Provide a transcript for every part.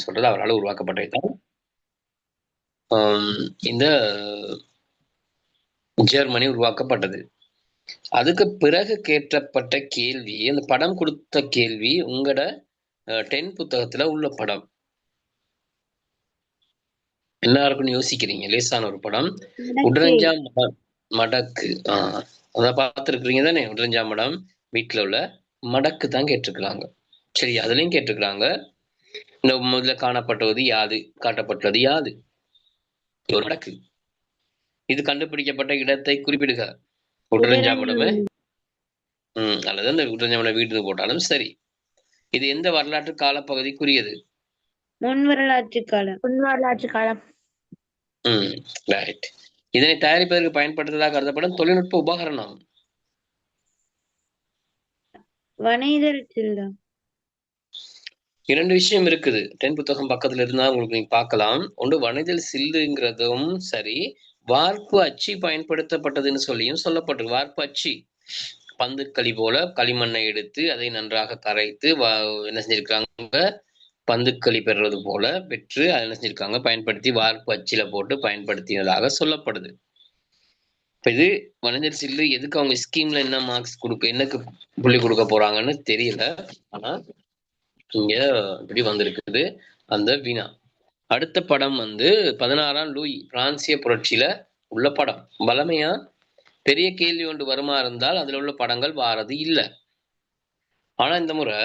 சொல்றது அவரால் உருவாக்கப்பட்டதுதான் இந்த ஜெர்மனி உருவாக்கப்பட்டது. அதுக்கு பிறகு கேட்கப்பட்ட கேள்வி, அந்த படம் கொடுத்த கேள்வி உங்களோட 10 புத்தகத்துல உள்ள படம் என்ன இருக்குன்னு யோசிக்கிறீங்க? லேசான ஒரு படம். உடரஞ்சா மடக்கு. அதான் பார்த்துருக்கிறீங்க தானே? உடரஞ்சா மடம் வீட்டுல உள்ள மடக்கு தான் கேட்டிருக்கிறாங்க. சரி, அதுலயும் கேட்டிருக்கிறாங்க இந்த முதல்ல காணப்பட்டது யாது, காட்டப்பட்டது யாது? ஒரு மடக்கு. இது கண்டுபிடிக்கப்பட்ட இடத்தை குறிப்பிடுக. உடரஞ்சா மடமே அல்லது அந்த உடரஞ்சா மடம் வீடு போட்டாலும் சரி. இது எந்த வரலாற்று காலப்பகுதிக்குரியது? முன் வரலாற்று காலம். ரைட். இதனை தயாரிப்பதற்கு பயன்படுத்ததாக கருதப்படும் தொழில்நுட்ப உபகரணம் வனைதல் சில்லு. 2 விஷயம் இருக்குது. 10 புத்தகம் பக்கத்துல இருந்தா உங்களுக்கு நீங்க பார்க்கலாம். ஒன்று வனைதல் சில்லுங்கிறதும் சரி, வார்ப்பு அச்சு பயன்படுத்தப்பட்டதுன்னு சொல்லியும் சொல்லப்பட்டிருக்கு. வார்ப்பு அச்சு பந்துக்களி போல களிமண்ணை எடுத்து அதை நன்றாக கரைத்து என்ன செஞ்சிருக்காங்க, பந்துக்களி பெறுறது போல பெற்று அதை என்ன செஞ்சிருக்காங்க, பயன்படுத்தி வார்ப்பு அச்சில போட்டு பயன்படுத்தியதாக சொல்லப்படுது. இது வனைதல் சில்லு எதுக்கு அவங்க ஸ்கீம்ல என்ன மார்க்ஸ் என்னக்கு புள்ளி கொடுக்க போறாங்கன்னு தெரியல. ஆனா இங்க இப்படி வந்திருக்குது அந்த வினா. அடுத்த படம் 16ஆம் லூயி பிரான்சிய புரட்சியில உள்ள படம். வளமையா பெரிய கேள்வி ஒன்று வருமா இருந்தால் அதுல உள்ள படங்கள் வாரது இல்லை. ஆனா இந்த முறை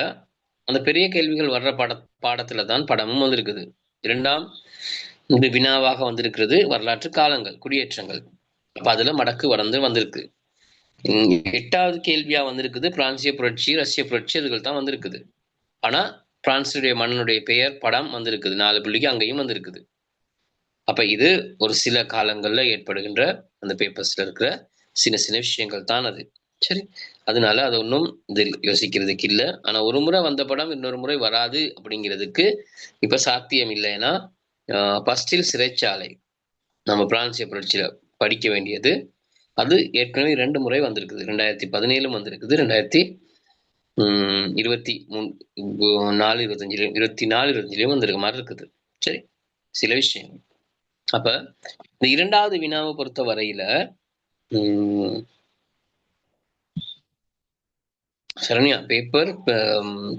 அந்த பெரிய கேள்விகள் வர்ற பாடத்துல தான் படமும் வந்திருக்குது. 2ஆம் இது வினாவாக வந்திருக்கிறது வரலாற்று காலங்கள், குடியேற்றங்கள். அப்ப அதுல மடக்கு வந்திருக்கு. 8வது கேள்வியா வந்திருக்குது பிரான்சிய புரட்சி, ரஷ்ய புரட்சி, அதுகள் தான் வந்திருக்குது. ஆனா பிரான்சுடைய மன்னனுடைய பெயர் படம் வந்திருக்குது. 4 புள்ளிக்கு அங்கேயும் வந்திருக்குது. அப்ப இது ஒரு சில காலங்கள்ல ஏற்படுகின்ற அந்த பேப்பர்ஸ்ல இருக்கிற சின்ன சின்ன விஷயங்கள் தான் அது. சரி, அதனால அது ஒன்றும் இதில் யோசிக்கிறதுக்கு இல்லை. ஆனா ஒரு முறை வந்த படம் இன்னொரு முறை வராது அப்படிங்கிறதுக்கு இப்ப சாத்தியம் இல்லைன்னா பஸ்டில் சிறைச்சாலை நம்ம பிரான்சிய புரட்சியில படிக்க வேண்டியது அது ஏற்கனவே 2 முறை வந்திருக்குது. 2017 வந்திருக்குது, 2024-25 வந்திருக்க மாதிரி இருக்குது. சரி, சில விஷயம். அப்ப இந்த 2வது வினாவை பொறுத்த வரையில சரண்யா பேப்பர்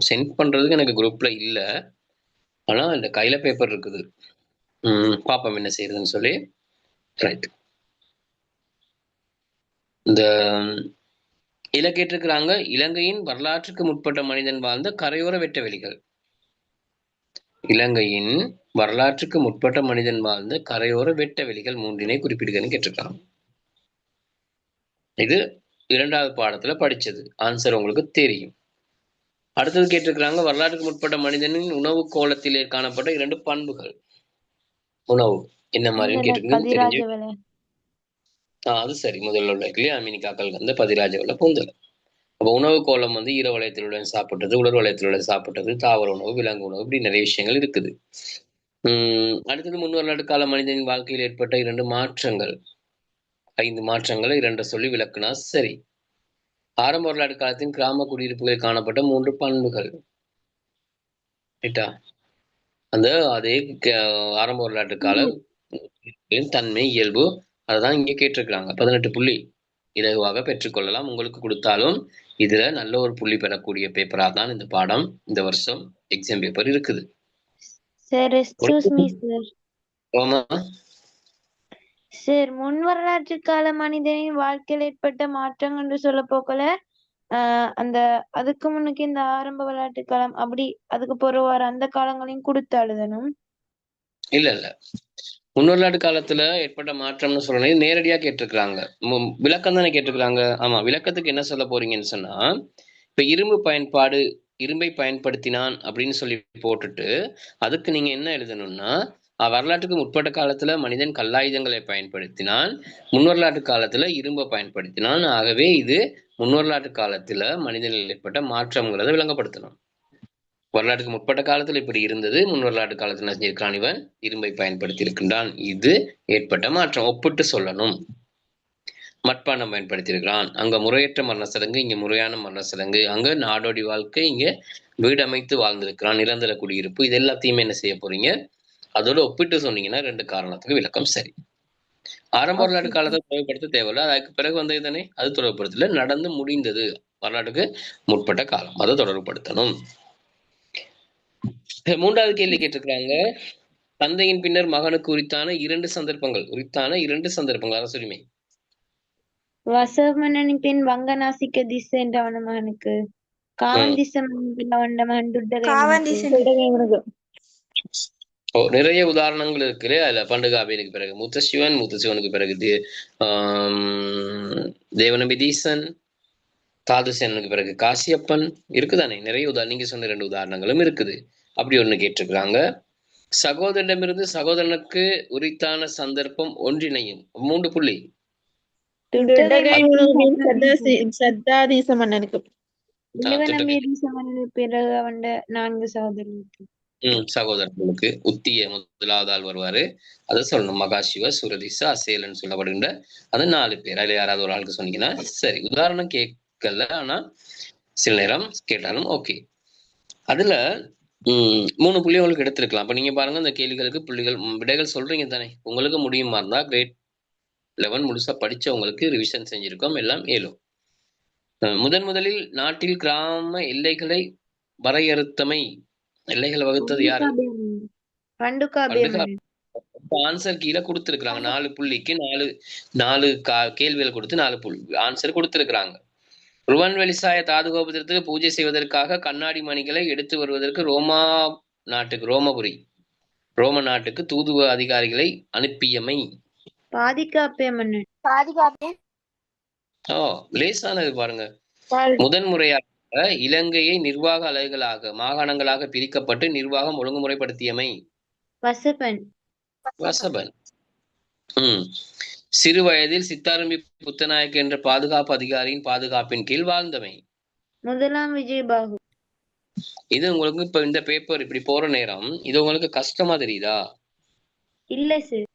சென்ட் பண்றதுக்கு எனக்கு குரூப்ல இல்ல. ஆனா இந்த கையில பேப்பர் இருக்குது. பாப்போம் என்ன செய்யறதுன்னு சொல்லி. ரைட். இந்த கேட்டிருக்கிறாங்க இலங்கையின் வரலாற்றுக்கு முற்பட்ட மனிதன் வாழ்ந்த கரையோர வெட்டவெளிகள். இலங்கையின் வரலாற்றுக்கு முற்பட்ட மனிதன் வாழ்ந்த கரையோர வெட்டவெளிகள் 3 குறிப்பிடுகன்னு கேட்டிருக்காங்க. இது 2வது பாடத்துல படிச்சது. ஆன்சர் உங்களுக்கு தெரியும். அடுத்தது கேட்டிருக்கிறாங்க வரலாற்றுக்கு முற்பட்ட மனிதனின் உணவு கோலத்திலே காணப்பட்ட 2 பண்புகள். உணவு என்ன மாதிரின்னு கேட்டிருக்கீங்க தெரிஞ்சு. அது சரி, முதல்ல உள்ள இல்லையா மீனிக்காக்கள் பதிராஜ பூந்தல். அப்ப உணவு கோலம் ஈர வளையத்திலுடன் சாப்பிட்டது, உலர் வளையத்திலுடன் சாப்பிட்டது, தாவர உணவு, விலங்கு உணவு, இப்படி நிறைய விஷயங்கள் இருக்குது. அடுத்தது முன்வரலாற்று கால மனிதனின் வாழ்க்கையில் ஏற்பட்ட 2 மாற்றங்கள், 5 மாற்றங்களை 2 சொல்லி விளக்குனா சரி. ஆரம்ப வரலாற்று காலத்தின் கிராம குடியிருப்புகளில் காணப்பட்ட 3 பண்புகள். அதே ஆரம்ப வரலாற்று கால தன்மை, இயல்பு, அதான் இங்க கேட்டிருக்கிறாங்க. 18 புள்ளி இலகுவாக பெற்றுக்கொள்ளலாம். உங்களுக்கு கொடுத்தாலும் இதுல நல்ல ஒரு புள்ளி பெறக்கூடிய பேப்பரா தான் இந்த பாடம் இந்த வருஷம் எக்ஸாம் பேப்பர் இருக்குது. சார், முன் வரலாற்று கால மனிதனின் வாழ்க்கையில் ஏற்பட்ட மாற்றம் என்று சொல்ல போக்கல அந்த அதுக்கு முன்னுக்கு இந்த ஆரம்ப வரலாற்று காலம் அப்படி அதுக்கு பொறுவார அந்த காலங்களையும் கொடுத்து எழுதணும். இல்ல முன்னொருநாட்டு காலத்துல ஏற்பட்ட மாற்றம்னு சொல்லணும் நேரடியா கேட்டிருக்கிறாங்க. விளக்கம் தானே கேட்டிருக்கிறாங்க. ஆமா, விளக்கத்துக்கு என்ன சொல்ல போறீங்கன்னு சொன்னா, இப்ப இரும்பை பயன்படுத்தினான் அப்படின்னு சொல்லி போட்டுட்டு அதுக்கு நீங்க என்ன எழுதணும்னா, வரலாற்றுக்கு முற்பட்ட காலத்துல மனிதன் கல்லாயுதங்களை பயன்படுத்தினான், முன்வரலாற்று காலத்துல இரும்பை பயன்படுத்தினான். ஆகவே இது முன்வரலாற்று காலத்துல மனிதனில் ஏற்பட்ட மாற்றம்ங்கிறத விளங்கப்படுத்தணும். வரலாற்றுக்கு முற்பட்ட காலத்துல இப்படி இருந்தது, முன் வரலாற்று காலத்துல செஞ்சிருக்கான் இவன் இரும்பை பயன்படுத்தி இருக்கின்றான், இது ஏற்பட்ட மாற்றம் ஒப்பிட்டு சொல்லணும். மட்பாண்டம் பயன்படுத்தியிருக்கிறான். அங்க முறையற்ற மரண சடங்கு, இங்க முறையான மரண சடங்கு. அங்க நாடோடி வாழ்க்கை, இங்க வீடு அமைத்து வாழ்ந்திருக்கிறான். நிரந்தர குடியிருப்பு. இது எல்லாத்தையுமே என்ன செய்ய போறீங்க? அதோட ஒப்பிட்டு சொன்னீங்கன்னா 2 காரணத்துக்கு விளக்கம் சரி. ஆரம்ப வரலாற்று காலத்தை தொடர்புபடுத்த தேவையில்ல. அதுக்கு பிறகு வந்தது தானே, அது தொடர்புபடுத்தல. நடந்து முடிந்தது வரலாற்றுக்கு முற்பட்ட காலம், அதை தொடர்புபடுத்தணும். 3வது கேள்வி கேட்டிருக்கிறாங்க. தந்தையின் பின்னர் மகனுக்கு உரித்தான 2 சந்தர்ப்பங்கள் அரசுரிமை. வசவமன்னனின் பின் வங்கநாசிக்க திஸ் என்ற அவன மகனுக்கு, காவந்திச மன்னன் மகன் துட்டகைவனுக்கு. நிறைய உதாரணங்கள் இருக்கு. அதுல பண்டுகாபியனுக்கு பிறகு மூத்தசிவனுக்கு பிறகு தேவநம்பிதீசன், தாதுசேனனுக்கு பிறகு காசியப்பன் இருக்குதானே. நிறைய நீங்க சொன்ன 2 உதாரணங்களும் இருக்குது. அப்படி ஒண்ணு கேட்டிருக்கிறாங்க. சகோதரனிடமிருந்து சகோதரனுக்கு உரித்தான சந்தர்ப்பம் ஒன்றிணையும். 3 புள்ளி. சத்தாதீச மன்னனுக்கு பிறகு அவன் 4 சகோதரனுக்கு. சகோதரர்களுக்கு உத்திய முதலாவது ஆள் வருவாரு. அதை சொல்லணும். மகாசிவ, சுரதிச, அசேலன் சொல்லப்படுகின்ற அது 4 பேர். அதுல யாராவது ஒரு ஆளுக்கு சொன்னீங்கன்னா சரி. உதாரணம் கேட்கல, ஆனா சில நேரம் கேட்டாலும் ஓகே. அதுல 3 புள்ளி உங்களுக்கு எடுத்திருக்கலாம். அப்ப நீங்க பாருங்க, இந்த கேள்விகளுக்கு புள்ளிகள் விடைகள் சொல்றீங்க தானே. உங்களுக்கு முடியுமா இருந்தா கிரேட் 11 முழுசா படிச்சவங்களுக்கு ரிவிஷன் செஞ்சிருக்கோம், எல்லாம் ஏழும். முதலில் நாட்டில் கிராம எல்லைகளை வரையறுத்தமை, எல்லைகளை வகுத்தது யாரு? ஆன்சர் கீழே கொடுத்திருக்கிறாங்க. 4 புள்ளிக்கு 4 கேள்விகள் கொடுத்து 4 புள்ளி ஆன்சர் கொடுத்திருக்கிறாங்க. ருவன் வெளிசாய தாது கோபுரத்துக்கு பூஜை செய்வதற்காக கண்ணாடி மணிகளை எடுத்து வருவதற்கு ரோம நாட்டுக்கு தூதுவ அதிகாரிகளை அனுப்பியமை. லேசானது பாருங்க. முதன்முறையாக இலங்கையை நிர்வாக அலகுகளாக, மாகாணங்களாக பிரிக்கப்பட்டு நிர்வாகம் ஒழுங்குமுறைப்படுத்தியமை. வசபன். சிறு வயதில் சித்தாரம்பி புத்தநாயக் என்ற பாதுகாப்பு அதிகாரியின் பாதுகாப்பின் கீழ் வாழ்ந்தமை. முதலாம் விஜயபாகு. இது உங்களுக்கு இப்ப இந்த பேப்பர் இப்படி போற நேரம் இது உங்களுக்கு கஷ்டமா தெரியுதா? இல்ல சார்.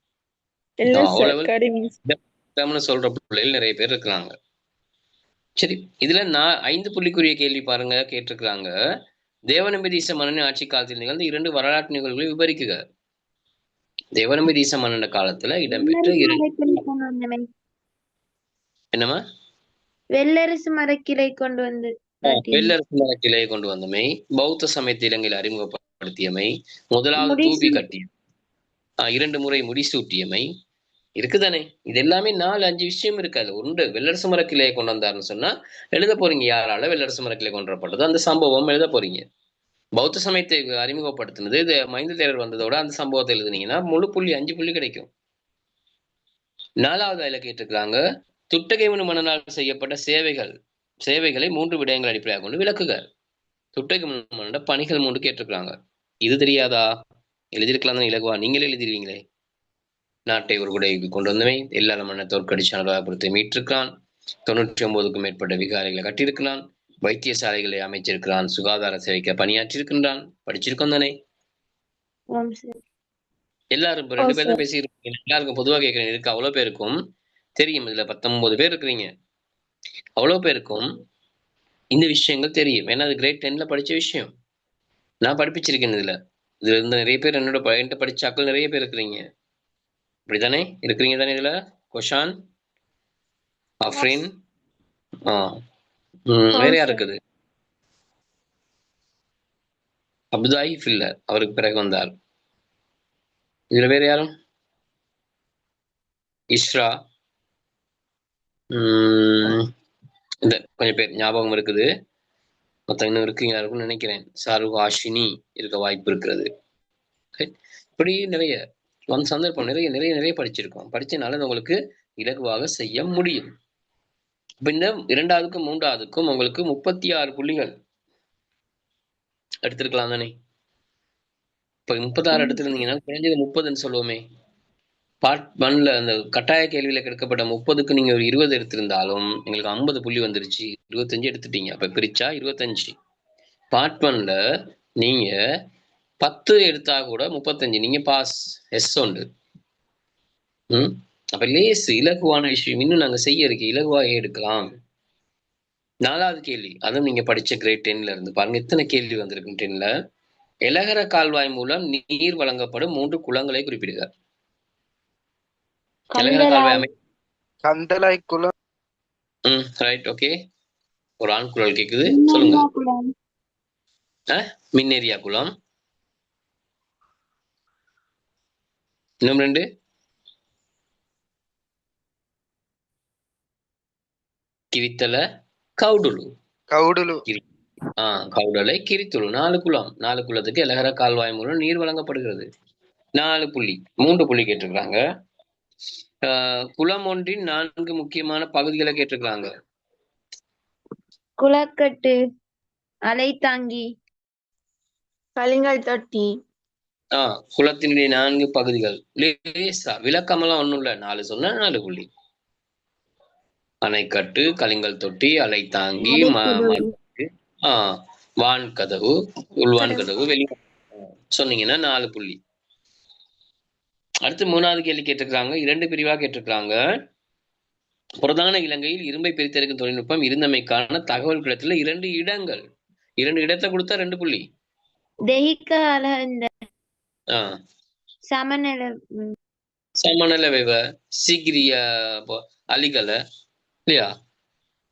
சொல்ற பிள்ளைகள் நிறைய பேர் இருக்கிறாங்க. சரி, இதுல 5 புள்ளிக்குரிய கேள்வி பாருங்க. கேட்டிருக்கிறாங்க. தேவநம்பிதீச மன்னனின் ஆட்சி காலத்தில் நிகழ்ந்த 2 வரலாற்று நிகழ்வுகளை விவரிக்குக. தேவநம்பிதீச மன்னன காலத்துல இடம்பெற்ற என்னமா? வெள்ளரசு மரக்கிளை கொண்டு வந்தமை, பௌத்த சமயத்தை இலங்கையில் அறிமுகப்படுத்தியமை, முதலாவது தூபி கட்டியமை, 2 முறை முடிசூட்டியமை இருக்குதானே. இது எல்லாமே 4-5 விஷயம் இருக்காது. ஒன்று வெள்ளரசு மரக்கிளையை கொண்டு வந்தாருன்னு சொன்னா எழுத போறீங்க. யாரால வெள்ளரசு மரக்கிளை கொண்டுவரப்பட்டது அந்த சம்பவம் எழுத போறீங்க. பௌத்த சமயத்தை அறிமுகப்படுத்தினது இது மைந்த தேரர் வந்ததோட அந்த சம்பவத்தை எழுதுனீங்கன்னா முழு புள்ளி 5 புள்ளி கிடைக்கும். 4வது அதில் கேட்டிருக்கிறாங்க. துட்டகைவனு மன்னனால் செய்யப்பட்ட சேவைகளை 3 விடயங்கள் அடிப்படையாக கொண்டு விளக்குக. துட்டகைவனு மன்னோட பணிகள் 3 கேட்டிருக்கிறாங்க. இது தெரியாதா? எழுதியிருக்கலாம் தான். இலகுவா நீங்களே எழுதிருவீங்களே. நாட்டை ஒரு குடைக்கு கொண்டு வந்தவை, எல்லா மன்ன தோற்கடிச்சு அனுராதபுரத்தை மீட்டிருக்கிறான், 99க்கும் மேற்பட்ட விகாரைகளை கட்டியிருக்கிறான், வைத்தியசாலைகளை அமைச்சிருக்கிறான், சுகாதார சேவைக்கு பணியாற்றிருக்கின்றான். படிச்சிருக்கோம் தானே எல்லாரும்? 2 பேர் தான் பேசியிருக்கீங்க. எல்லாருக்கும் பொதுவாக கேட்கிறேன். இருக்கு அவ்வளவு பேருக்கும் தெரியும். இதுல 19 பேர் இருக்கிறீங்க. அவ்வளவு பேருக்கும் இந்த விஷயங்கள் தெரியும். ஏன்னா அது கிரேட் 10ல படிச்ச விஷயம். நான் படிப்பிச்சிருக்கேன். இதுல இருந்து நிறைய பேர் என்னோட படிச்சாக்கள் நிறைய பேர் இருக்கிறீங்க. இப்படித்தானே இருக்கிறீங்க தானே? இதுல கொஷான், அஃப்ரின், வேற யார் இருக்குது? அப்துல்லாஹி ஃபில்லர், அவருக்கு பிறகு வந்தார். இதுல வேற யாரும்? இஸ்ரா, இந்த கொஞ்சம் பேர் ஞாபகம் இருக்குது. மொத்தம் இன்னும் இருக்கீங்க இருக்கும்னு நினைக்கிறேன். சாருக் ஆஷினி இருக்க வாய்ப்பு இருக்கிறது. இப்படி நிறைய சந்தர்ப்பம் நிறைய நிறைய நிறைய படிச்சிருக்கோம். படிச்சனால உங்களுக்கு இலகுவாக செய்ய முடியும். இப்ப இந்த 2வதுக்கும் 3வதுக்கும் உங்களுக்கு 36 புள்ளிகள் எடுத்திருக்கலாம் தானே. இப்ப 36 எடுத்திருந்தீங்கன்னா குறைஞ்சது 30ன்னு சொல்லுவோமே. பார்ட் 1ல அந்த கட்டாய கேள்வியில கிடைக்கப்பட்ட 30க்கு நீங்க ஒரு 20 எடுத்திருந்தாலும் எங்களுக்கு 50 புள்ளி வந்துருச்சு. 25 எடுத்துட்டீங்க. அப்ப பிரிச்சா 25. பார்ட் 1ல நீங்க 10 எடுத்தா கூட 35. நீங்க பாஸ். எஸ் உண்டு. அப்ப லேசு இலகுவான விஷயம் இன்னும் நாங்க செய்ய இருக்கு இலகுவாக எடுக்கலாம். 4வது கேள்வி அதுவும் நீங்க படிச்ச கிரேட் 10ல இருந்து பாருங்க எத்தனை கேள்வி வந்திருக்கு 10ல. எலகர கால்வாய் மூலம் நீர் வழங்கப்படும் 3 குளங்களை குறிப்பிடுக. எலகர கால்வாய் கந்தளாய், கந்தளாய் குளம், ரைட், ஓகே. ஒரு ஆண் குரல் கேக்குது, சொல்லுங்க. மின்னேரியா குளம், மின்னேரியா குளம். இன்னும் 2 ಕಿರಿತಲ ಕೌಡುಲು கவுடுலு, கவுடலை கிரித்துளு 4 குளம். 4 குளத்துக்கு எலகர கால்வாய் மூலம் நீர் வழங்கப்படுகிறது. 4 புள்ளி 3 புள்ளி கேட்டிருக்காங்க. குளம் ஒன்றின் 4 முக்கியமான பகுதிகளை கேட்டிருக்காங்க. குளக்கட்டு, அலைத்தாங்கி, கலிங்கல் தொட்டி. குளத்தினுடைய 4 பகுதிகள் லேசா விளக்கமெல்லாம் ஒண்ணும் இல்ல, 4 சொன்னா 4 புள்ளி. அணைக்கட்டு, கலிங்கல் தொட்டி, அலைத்தாங்கி, வான் கதவு, உள்வான் கதவு, வெளி சொன்னீங்கன்னா 4 புள்ளி. அடுத்து 3வது கேள்வி கேட்டிருக்காங்க. 2 பிரிவா கேட்டிருக்காங்க. பிரதான இலங்கையில் இரும்பை பிரித்தெடுக்கும் தொழில்நுட்பம் இருந்தமைக்கான தகவல் கிடைத்துல 2 இடங்கள். 2 இடத்தை கொடுத்தா 2 புள்ளி. சமநல வெவ சிகிரிய அலிகல இல்லையா?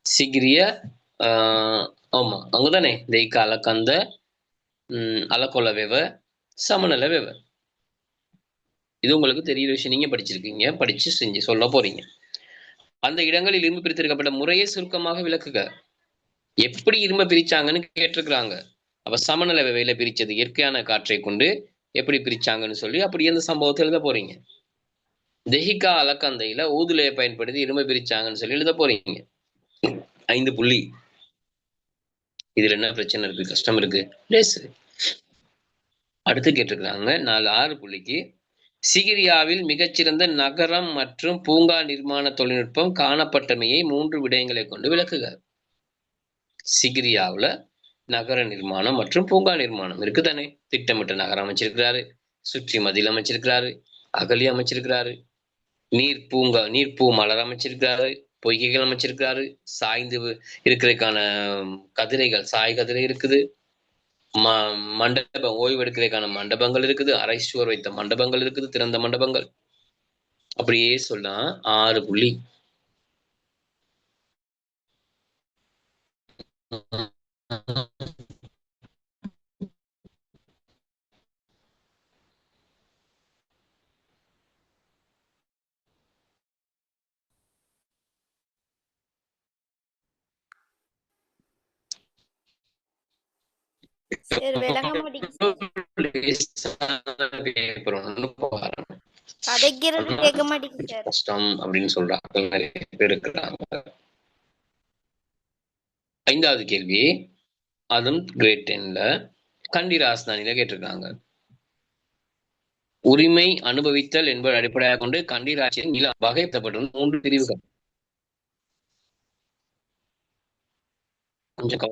சிகிரிய ஆமா அங்கதானே தெய்க அலக்கந்த அலக்கொல வெவ சமநல வெவ. இது உங்களுக்கு தெரியுற விஷயம், நீங்க படிச்சிருக்கீங்க, படிச்சு செஞ்சு சொல்ல போறீங்க. அந்த இடங்களில் இரும்பு பிரித்தெடுக்கப்பட்ட முறையை சுருக்கமாக விளக்குக. எப்படி இரும்ப பிரிச்சாங்கன்னு கேட்டிருக்கிறாங்க. அப்ப சமநல வெவையில பிரிச்சது இயற்கையான காற்றை கொண்டு எப்படி பிரிச்சாங்கன்னு சொல்லி அப்படி எந்த சம்பவத்தை எழுத போறீங்க. தெஹிகா அலக்கந்தையில ஊதுலையை பயன்படுத்தி இரும்பை பிரிச்சாங்கன்னு சொல்லி எழுத போறீங்க. 5 புள்ளி. இதுல என்ன பிரச்சனை இருக்கு, கஷ்டம் இருக்கு, லேசு. அடுத்து கேட்டிருக்கிறாங்க 6 புள்ளிக்கு சிகிரியாவில் மிகச்சிறந்த நகரம் மற்றும் பூங்கா நிர்மாண தொழில்நுட்பம் காணப்பட்டமையை 3 விடயங்களை கொண்டு விளக்குக. சிகிரியாவுல நகர நிர்மாணம் மற்றும் பூங்கா நிர்மாணம் இருக்குதானே? திட்டமிட்ட நகரம் அமைச்சிருக்கிறாரு, சுற்றி மதில் அமைச்சிருக்கிறாரு, அகலி அமைச்சிருக்கிறாரு, நீர்ப்பூ மலர் அமைச்சிருக்கிறாரு, பொய்கைகள் அமைச்சிருக்கிறாரு, சாய்ந்து இருக்கிறதுக்கான கதிரைகள் சாய் கதிரை இருக்குது, மண்டபம் ஓய்வு எடுக்கிறதுக்கான மண்டபங்கள் இருக்குது, அரை சுவர் வைத்த மண்டபங்கள் இருக்குது, திறந்த மண்டபங்கள். அப்படியே சொன்னா 6 புள்ளி. சார் விளங்க மாட்டேங்குது கதைக்கிறது கேட்க மாட்டேங்குது சார். கஷ்டம் அப்படின்னு சொல்றாங்க நிறைய பேர் இருக்கிறாங்க. 5வது கேள்வி அதுவும் கிரேட் 10ல கண்டி ராஜதானியில கேட்டிருக்காங்க. உரிமை அனுபவித்தல் என்பதை அடிப்படையாக கொண்டு கண்டி ராஜ்யம் நில வகைப்படுத்தப்பட்ட 3 பிரிவுகள். கொஞ்சம்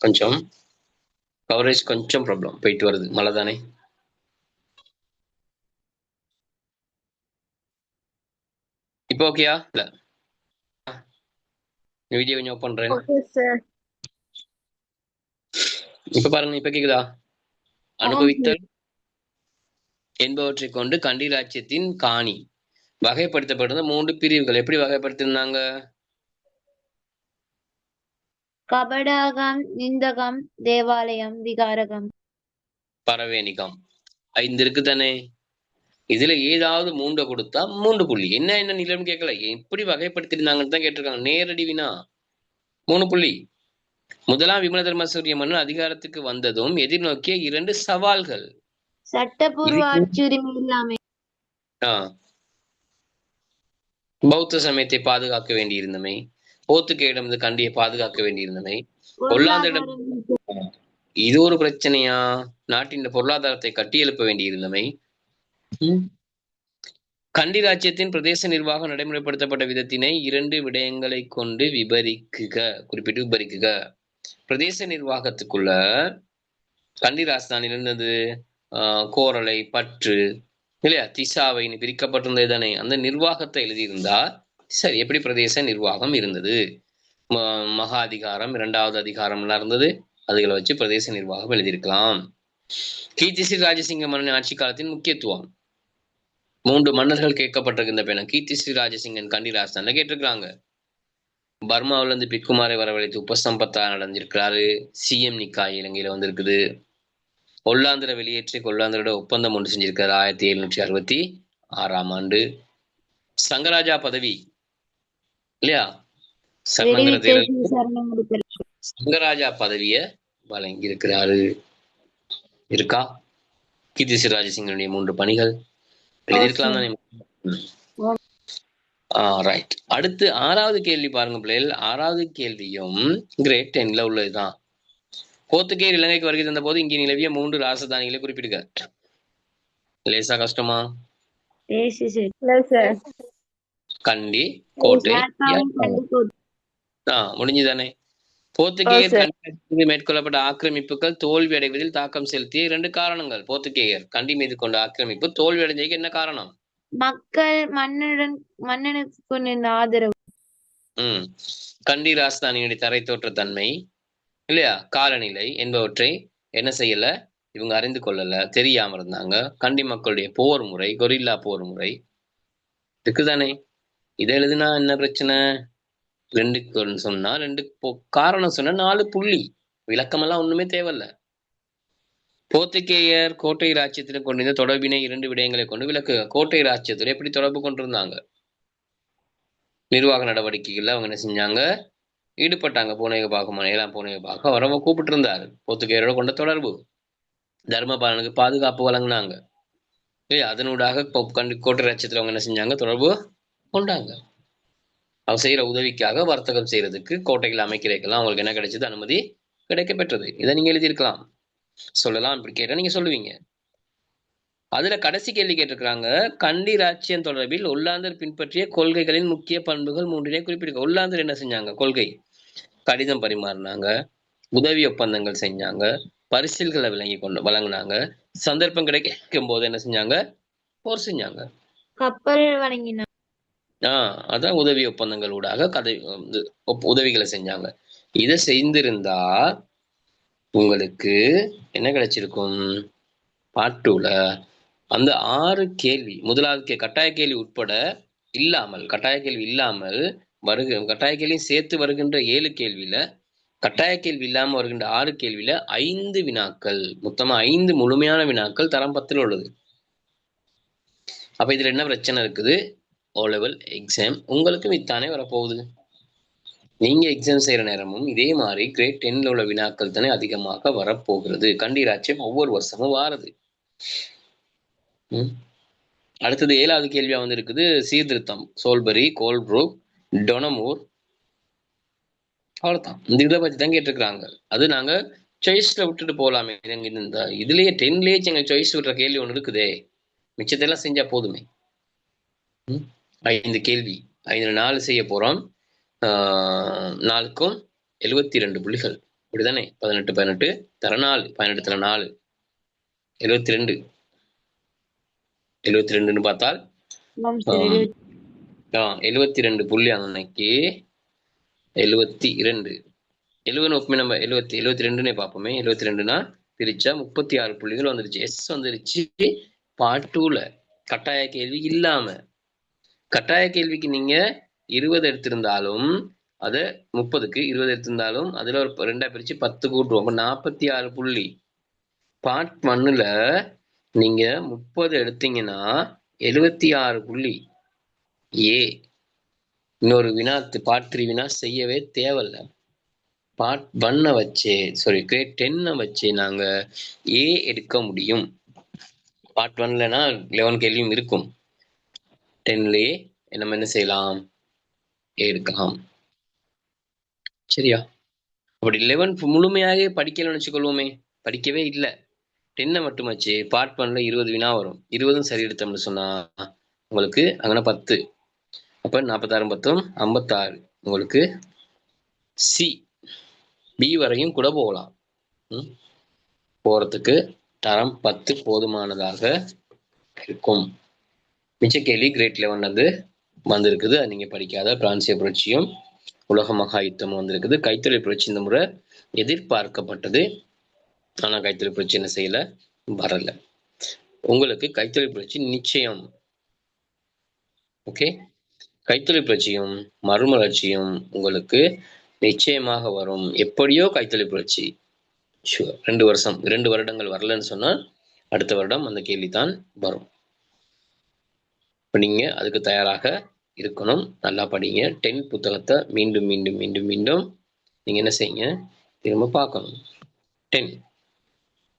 கொஞ்சம் கவரேஜ் கொஞ்சம் ப்ராப்ளம் போயிட்டு வருது, மழை தானே. இப்போ ஓகேயா? இல்ல வீடியோ கொஞ்சம் ஓபன் பண்றேன். இப்ப பாருங்க, இப்ப கேக்குதா? அனுபவித்தல் என்பவற்றை கொண்டு கண்டி ராஜ்யத்தின் காணி வகைப்படுத்தப்பட்ட 3 பிரிவுகள் எப்படி வகைப்படுத்திருந்தாங்க? கபடாகம், நிந்தகம், தேவாலயம், விகாரகம், பரவேணிகம். 5 இருக்கு தானே? இதுல ஏதாவது 3 கொடுத்தா 3 புள்ளி. என்ன நிலம் கேட்கல, எப்படி வகைப்படுத்திருந்தாங்கன்னு தான் கேட்டிருக்காங்க. நேரடி வினா 3 புள்ளி. முதலாம் விமல தர்மசூரிய மன்னன் அதிகாரத்துக்கு வந்ததும் எதிர்நோக்கிய 2 சவால்கள். சட்டப்பூர்வ ஆட்சி உரிமை இல்லாமை, பௌத்த சமயத்தை பாதுகாக்க வேண்டியிருந்தமை, போர்த்துகேயிடம் கண்டியை பாதுகாக்க வேண்டியிருந்தமை, பொருளாதாரம் இது ஒரு பிரச்சனையா? நாட்டின் பொருளாதாரத்தை கட்டியெழுப்ப வேண்டியிருந்தமை, கண்டி ராஜ்யத்தின் பிரதேச நிர்வாகம் நடைமுறைப்படுத்தப்பட்ட விதத்தினை 2 விடயங்களை கொண்டு குறிப்பிட்டு விபரிக்குக. பிரதேச நிர்வாகத்துக்குள்ள கண்டி ராஜதானில் இருந்தது கோரலை, பற்று இல்லையா? திசாவைன்னு பிரிக்கப்பட்டிருந்தது தானே, அந்த நிர்வாகத்தை எழுதியிருந்தா சரி. எப்படி பிரதேச நிர்வாகம் இருந்தது, மகா அதிகாரம், 2வது அதிகாரம்லாம் இருந்தது, அதுகளை வச்சு பிரதேச நிர்வாகம் எழுதியிருக்கலாம். கீர்த்திஸ்ரீ ராஜசிங்க மன்னன் ஆட்சி காலத்தின் முக்கியத்துவம். 3 மன்னர்கள் கேட்கப்பட்டிருக்கின்ற பேன கீர்த்திஸ்ரீ ராஜசிங்கன் கண்டி ராஜஸ்தான்ல கேட்டிருக்கிறாங்க. பர்மாவில இருந்து பிக்குமாரை வரவழைத்து உபசம்பத்தா நடந்திருக்கிறாரு. சிஎம் நிக்காய் இலங்கையில வந்திருக்குது. ஒல்லாந்திர வெளியேற்றி கொல்லாந்திரோட ஒப்பந்தம் ஒன்று செஞ்சிருக்காரு 1766ஆம் ஆண்டு. சங்கராஜா பதவி இல்லையா, சரணங்கிற தேர்தல் சங்கராஜா பதவிய வழங்கி இருக்கிறாரு. இருக்கா? கீர்த்திஸ்ரீ ராஜசிங்கனுடைய 3 பணிகள் எழுதியிருக்கலாம் தானே. ரைட். அடுத்து 6வது கேள்வி பாருங்க பிள்ளைகள். 6வது கேள்வியும் கிரேட் 10ல உள்ளதுதான். போர்த்துகேயர் இலங்கைக்கு வருகை தந்த போது இங்கே நிலவிய 3 ராஜதானிகளை குறிப்பிடுக. லேசா கஷ்டமா? கண்டி, கோட்டை, முடிஞ்சுதானே. போர்த்துகேயர் மேற்கொள்ளப்பட்ட ஆக்கிரமிப்புகள் தோல்வி அடைவதில் தாக்கம் செலுத்திய 2 காரணங்கள். போர்த்துகேயர் கண்டி மீது கொண்ட ஆக்கிரமிப்பு தோல்வி அடைஞ்சதுக்கு என்ன காரணம்? மக்கள் மன்னனுக்கு கொண்டிருந்த ஆதரவு. கண்டி ராஜதானியுடைய தரை தோற்ற தன்மை இல்லையா, காலநிலை என்பவற்றை என்ன செய்யல, இவங்க அறிந்து கொள்ளல, தெரியாம இருந்தாங்க. கண்டி மக்களுடைய போர் முறை, கொரில்லா போர் முறை இருக்குதானே. இதை எழுதுனா என்ன பிரச்சனை? 2 சொன்னா 2 காரணம் சொன்னா 4 புள்ளி. விளக்கமெல்லாம் ஒண்ணுமே தேவையில்ல. போர்த்துகேயர் கோட்டை ராஜ்யத்தில் கொண்டிருந்த தொடர்பினை 2 விடயங்களை கொண்டு விளக்கு. கோட்டை ராஜ்யத்தில் எப்படி தொடர்பு கொண்டிருந்தாங்க? நிர்வாக நடவடிக்கைகள்ல அவங்க என்ன செஞ்சாங்க, ஈடுபட்டாங்க. பூனேக பாகமான 7ஆம் பூனேக பாகம் அவரவங்க கூப்பிட்டு இருந்தாரு. போர்த்துகேயரோட கொண்ட தொடர்பு. தர்மபாலனுக்கு பாதுகாப்பு வழங்கினாங்க. அதனூடாக கோட்டை ராஜ்யத்தில் அவங்க என்ன செஞ்சாங்க, தொடர்பு கொண்டாங்க. அவங்க செய்யற உதவிக்காக வர்த்தகம் செய்யறதுக்கு கோட்டைகள் அமைக்கிறதுக்கெல்லாம் அவங்களுக்கு என்ன கிடைச்சது, அனுமதி கிடைக்க பெற்றது. இதை நீங்க எழுதியிருக்கலாம், சொல்லலாம். இப்படி கேட்டா நீங்க சொல்லுவீங்க. அதுல கடைசி கேள்வி கேட்டிருக்கிறாங்க, கண்டி ராச்சியம் தொடர்பில் ஒல்லாந்தர் பின்பற்றிய கொள்கைகளின் முக்கிய பண்புகள் 3 குறிப்பிடுங்க. ஒல்லாந்தர் என்ன செஞ்சாங்க? கொள்கை, கடிதம் பரிமாறினாங்க, உதவி ஒப்பந்தங்கள் செஞ்சாங்க, பரிசில்களை வழங்கினாங்க, சந்தர்ப்பம் கிடைக்கும் போது என்ன செஞ்சாங்க, போர் செஞ்சாங்க, கப்பல் வழங்கினாங்க. அதான் உதவி ஒப்பந்தங்கள் ஊடாக உதவிகளை செஞ்சாங்க. இதை செய்திருந்தா உங்களுக்கு என்ன கிடைச்சிருக்கும்? பார்ட் 2ல அந்த 6 கேள்வி, முதலாவது கட்டாய கேள்வி உட்பட இல்லாமல், கட்டாய கேள்வி இல்லாமல் கட்டாய கேள்வியும் சேர்த்து வருகின்ற 7 கேள்வியில, கட்டாய கேள்வி இல்லாம வருகின்ற 6 கேள்வியில 5 வினாக்கள், மொத்தமா 5 முழுமையான வினாக்கள் தரம் 10ல் உள்ளது. அப்ப இதுல என்ன பிரச்சனை இருக்குது? O level எக்ஸாம் உங்களுக்கு இத்தானே வரப்போகுது. நீங்க எக்ஸாம் செய்யற நேரமும் இதே மாதிரி கிரேட் 10ல உள்ள வினாக்கள் தானே அதிகமாக வரப்போகிறது. கண்டி ராஜ்யம் ஒவ்வொரு வருஷமும் வாருது. அடுத்தது 7வது கேள்வியா வந்து இருக்குது சீர்திருத்தம். சோல்பரி, கோல்ப்ரூக், டொனமூர், அவ்வளவுதான். இந்த இதை பத்தி தான் கேட்டிருக்கிறாங்க. அது நாங்க சாய்ஸ்ல விட்டுட்டு போகலாமே. இந்த இதுலயே 10லயே எங்க சாய்ஸ் விடுற கேள்வி ஒண்ணு இருக்குதே, மிச்சத்தெல்லாம் செஞ்சா போதுமே. 5 கேள்வி, 5 4 செய்ய போறோம். 4க்கும் 72 புள்ளிகள், அப்படிதானே? 18 18 தர 4, 18 தர 4 72. 72ன்னு பார்த்தால் 72 புள்ளி. அன்னைக்கு 72 70 நம்ம 72ன்னே பார்ப்போமே. 72னா பிரிச்சா 36 புள்ளிகள் வந்துருச்சு. எஸ் வந்துருச்சு. பார்ட் 2ல கட்டாய கேள்வி இல்லாம. கட்டாய கேள்விக்கு நீங்க 20 எடுத்திருந்தாலும், அதை 30க்கு 20 எடுத்திருந்தாலும் அதுல ஒரு 2ஆ பிரிச்சு 10 கூட்டுவோம், 46 புள்ளி. பார்ட் 1ல நீங்க 30 எடுத்தீங்கன்னா 76 புள்ளி. இன்னொரு வினா, பார்ட் 3 வினா செய்யவே தேவையில்ல. பார்ட் 1 வச்சே, கிரேட் 10 வச்சு நாங்க ஏ எடுக்க முடியும். பார்ட் 1லனா 11 கேள்வியும் இருக்கும். 10லயே நம்ம என்ன செய்யலாம், எடுக்கலாம். சரியா? அப்படி 11 முழுமையாக படிக்கலன்னு வச்சுக்கொள்வோமே, படிக்கவே இல்லை, 10 மட்டும் வச்சு பார்ட் 1ல 20 வினா வரும். 20ம் சரி எடுத்தோம்னு சொன்னா உங்களுக்கு அங்கே 10, அப்ப 46 10 56. உங்களுக்கு சி பி வரையும் கூட போகலாம். போறதுக்கு தரம் 10 போதுமானதாக இருக்கும். மிச்ச கேள்வி கிரேட் 11 வந்திருக்குது. அது நீங்க படிக்காத. பிரான்சிய புரட்சியும் உலக மகா யுத்தமும் வந்திருக்குது. கைத்தொழில் புரட்சி இந்த முறை எதிர்பார்க்கப்பட்டது. ஆனா கைத்தொழில் புரட்சி என்ன செய்யல, வரல. உங்களுக்கு கைத்தொழில் புரட்சி நிச்சயம். ஓகே, கைத்தொழில் புரட்சியும் மறுமலர்ச்சியும் உங்களுக்கு நிச்சயமாக வரும். எப்படியோ கைத்தொழில் புரட்சி 2 வருடங்கள் வரலன்னு சொன்னா அடுத்த வருடம் அந்த கேள்விதான் வரும். இப்ப நீங்க அதுக்கு தயாராக இருக்கணும். நல்லா படிங்க. 10 புத்தகத்தை மீண்டும் மீண்டும் மீண்டும் மீண்டும் நீங்க என்ன செய்யுங்க, திரும்ப பார்க்கணும். 10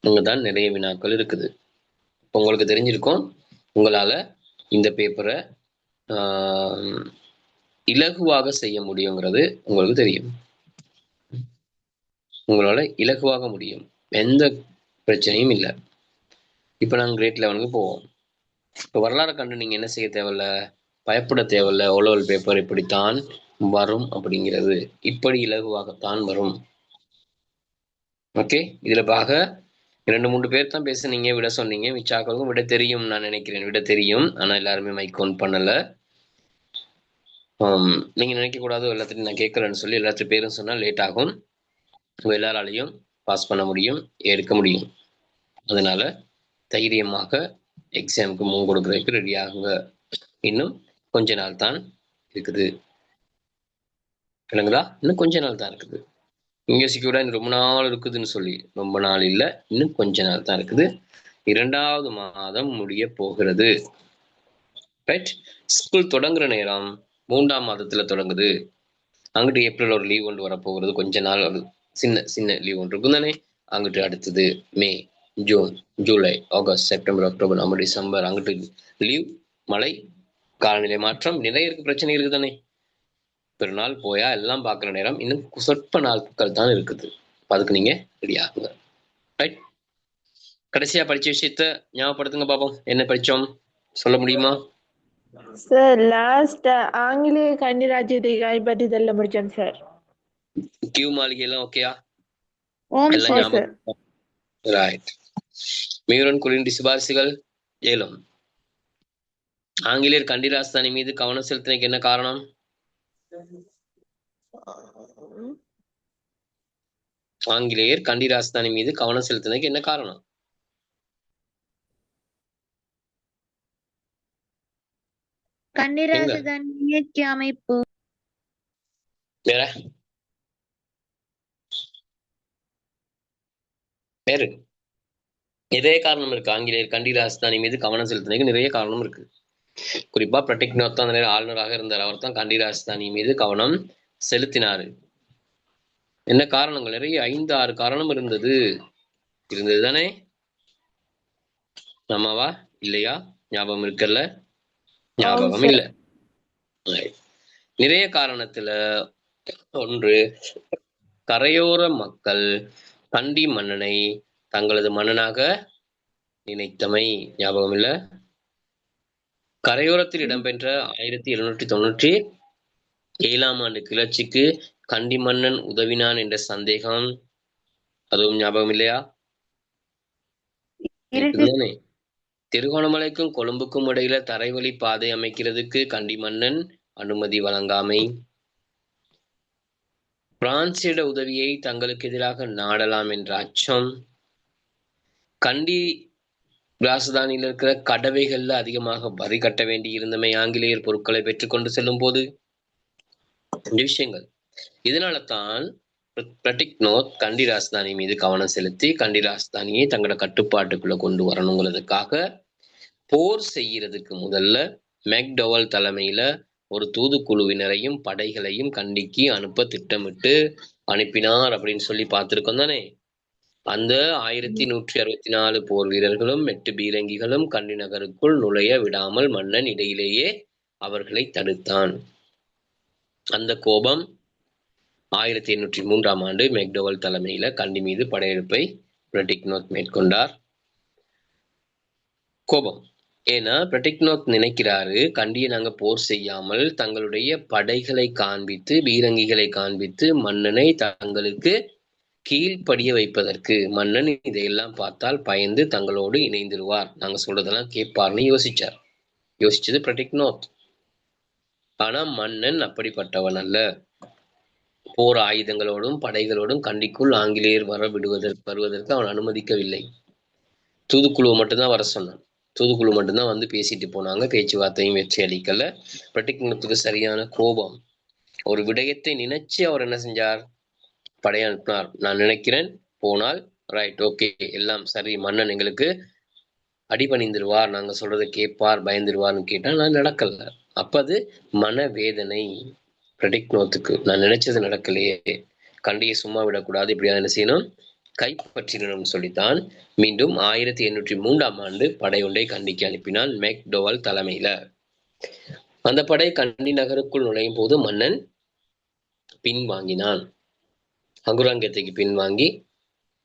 அங்கதான் நிறைய வினாக்கள் இருக்குது. உங்களுக்கு தெரிஞ்சிருக்கும், உங்களால இந்த பேப்பரை இலகுவாக செய்ய முடியுங்கிறது உங்களுக்கு தெரியும். உங்களால இலகுவாக முடியும், எந்த பிரச்சனையும் இல்லை. இப்ப நாங்கள் கிரேட் 11க்கு போவோம். இப்போ வரலாறு கண்டு நீங்க என்ன செய்ய தேவையில்ல, பயப்பட தேவையில்ல. ஓலோவல் பேப்பர் இப்படித்தான் வரும் அப்படிங்கிறது, இப்படி இலகுவாகத்தான் வரும். ஓகே, இதுல பாக 2-3 பேர் தான் பேசுனீங்க, விட சொன்னீங்க. மிச்சாக்களுக்கும் விட தெரியும் நான் நினைக்கிறேன். விட தெரியும், ஆனா எல்லாருமே மைக் ஆன் பண்ணல. நீங்க நினைக்க கூடாது எல்லாத்தையும் நான் கேட்கலன்னு சொல்லி எல்லாத்தையும் பேரும் சொன்னா லேட் ஆகும். உங்க எல்லாராலையும் பாஸ் பண்ண முடியும், எடுக்க முடியும். அதனால தைரியமாக எக்ஸாமுக்கு மூவ் கொடுக்கறதுக்கு ரெடி ஆகுங்க. இன்னும் கொஞ்ச நாள் தான் இருக்குது. இல்லைங்களா? இன்னும் கொஞ்ச நாள் தான் இருக்குது. இங்க செக்யூர்டா இன்னும் ரொம்ப நாள் இருக்குதுன்னு சொல்லி, ரொம்ப நாள் இல்லை, இன்னும் கொஞ்ச நாள் தான் இருக்குது. 2வது மாதம் முடிய போகிறது. ரைட், ஸ்கூல் தொடங்குற நேரம் 3ஆம் மாதத்துல தொடங்குது. அங்கிட்டு ஏப்ரல் ஒரு லீவ் ஒன்று வரப்போகிறது. கொஞ்ச நாள் ஒரு சின்ன சின்ன லீவ் ஒன்று இருக்கும் தானே. அங்கிட்டு அடுத்தது May, June, July, August, September, October, November, December, அங்கிட்டு லீவ், மழை, காலநிலை மாற்றம், நிறைய பிரச்சனை இருக்கு தானே. பெருநாள் போயா எல்லாம் பார்க்குற நேரம் இன்னும் சொற்ப நாட்கள் தான் இருக்குது. அதுக்கு நீங்க ரெடி ஆகுங்க. ரைட், கடைசியா படிச்ச விஷயத்த ஞாபகப்படுத்துங்க பாப்போம். என்ன படிச்சோம் சொல்ல முடியுமா? சார் லாஸ்ட் ஆங்கிலேய கன்னிராஜ்யத்தை கைப்பற்றிதல்ல முடிச்சோம் சார். கியூ மாளிகை எல்லாம் ஓகேயா? ஓம் எல்லாம் சார். ஞாபகம். ரைட். மியூரன் குளிர்ந்த சிபாரிசுகள் 7. ஆங்கிலேயர் கண்டி ராஜதானி மீது கவனம் செலுத்தினதுக்கு என்ன காரணம்? ஆங்கிலேயர் கண்டி ராஜதானி மீது கவனம் செலுத்தினதுக்கு என்ன காரணம்? கண்டி ராஜதானி இயற்கை அமைப்பு. வேற வேறு நிறைய காரணம் இருக்கு. ஆங்கிலேயர் கண்டி ராஜதானி மீது கவனம் செலுத்தினதுக்கு நிறைய காரணம் இருக்கு. குறிப்பா பிரட்டிக்னோத் தான் ஆளுநராக இருந்தார். அவர் தான் கண்டி ராஜதானி மீது கவனம் செலுத்தினாரு. என்ன காரணங்கள்? நிறைய 5-6 காரணம் இருந்தது தானே. ஆமாவா இல்லையா? ஞாபகம் இருக்குல்ல? ஞாபகம் இல்ல. நிறைய காரணத்துல ஒன்று, கரையோர மக்கள் கண்டி மன்னனை தங்களது மன்னனாக நினைத்தமை. ஞாபகம் இல்ல? கரையோரத்தில் இடம்பெற்ற 1797ஆம் ஆண்டு கிளர்ச்சிக்கு கண்டி மன்னன் உதவினான் என்ற சந்தேகம், அதுவும் ஞாபகம் இல்லையா? இருக்குதானே. திருகோணமலைக்கும் கொழும்புக்கும் இடையில தரைவழி பாதை அமைக்கிறதுக்கு கண்டி மன்னன் அனுமதி வழங்காமை, பிரான்சிட உதவியை தங்களுக்கு எதிராக நாடலாம் என்ற அச்சம், கண்டி ராஜதானியில் இருக்கிற கடவைகள்ல அதிகமாக வரி கட்ட வேண்டி இருந்தமை ஆங்கிலேயர் பொருட்களை பெற்றுக்கொண்டு செல்லும் போது, இந்த விஷயங்கள். இதனால தான் பிரட்டிக்னோத் கண்டி ராஜதானி மீது கவனம் செலுத்தி கண்டி ராஜதானியை தங்களோட கட்டுப்பாட்டுக்குள்ள கொண்டு வரணுங்கிறதுக்காக போர் செய்யறதுக்கு முதல்ல மெக்டோவல் தலைமையில ஒரு தூதுக்குழுவினரையும் படைகளையும் கண்டிக்கு அனுப்ப திட்டமிட்டு அனுப்பினார் அப்படின்னு சொல்லி பார்த்திருக்கோம் தானே. அந்த 1164 போர் வீரர்களும் 8 பீரங்கிகளும் கண்டி நகருக்குள் நுழைய விடாமல் மன்னன் இடையிலேயே அவர்களை தடுத்தான். அந்த கோபம் 1803ஆம் ஆண்டு மெக்டோவல் தலைமையில கண்டி மீது படையெடுப்பை பிரட்டிக்னோத் மேற்கொண்டார். கோபம் ஏன்னா பிரட்டிக்னோத் நினைக்கிறாரு, கண்டியை நாங்க போர் செய்யாமல் தங்களுடைய படைகளை காண்பித்து பீரங்கிகளை காண்பித்து மன்னனை தங்களுக்கு கீழ்ப்படிய வைப்பதற்கு, மன்னன் இதையெல்லாம் பார்த்தால் பயந்து தங்களோடு இணைந்துருவார், நாங்க சொல்றதெல்லாம் கேட்பார்னு யோசிச்சார். யோசிச்சது பிரடிக்னோத். ஆனா மன்னன் அப்படிப்பட்டவன் அல்ல. போர் ஆயுதங்களோடும் படைகளோடும் கண்டிக்குள் ஆங்கிலேயர் வருவதற்கு அவன் அனுமதிக்கவில்லை. தூதுக்குழுவை மட்டும்தான் வர சொன்னான். தூதுக்குழு மட்டும்தான் வந்து பேசிட்டு போனாங்க. பேச்சுவார்த்தையும் வெற்றி அளிக்கல. பிரட்டிக்னத்துக்கு சரியான கோபம். ஒரு விடயத்தை நினைச்சு அவர் என்ன செஞ்சார்? படை அனுப்பினார். நான் நினைக்கிறேன் போனால் ரைட், ஓகே, எல்லாம் சரி, மன்னன் எங்களுக்கு அடிபணிந்துருவார், நாங்க சொல்றதை கேட்பார், பயந்துருவார்னு கேட்டா நான் நடக்கல. அப்ப அது மனவேதனை பிரடிக்னோத்துக்கு. நான் நினைச்சது நடக்கலையே, கண்டியை சும்மா விடக்கூடாது, இப்படியா என்ன செய்யணும், கைப்பற்றிடணும் சொல்லித்தான் மீண்டும் 1803 படை ஒன்றை கண்டிக்கு அனுப்பினான் மெக்டோவல் தலைமையில. அந்த படை கண்டி நகருக்குள் நுழையும் போது மன்னன் பின்வாங்கினான். அங்குராங்கத்தைக்கு பின்வாங்கி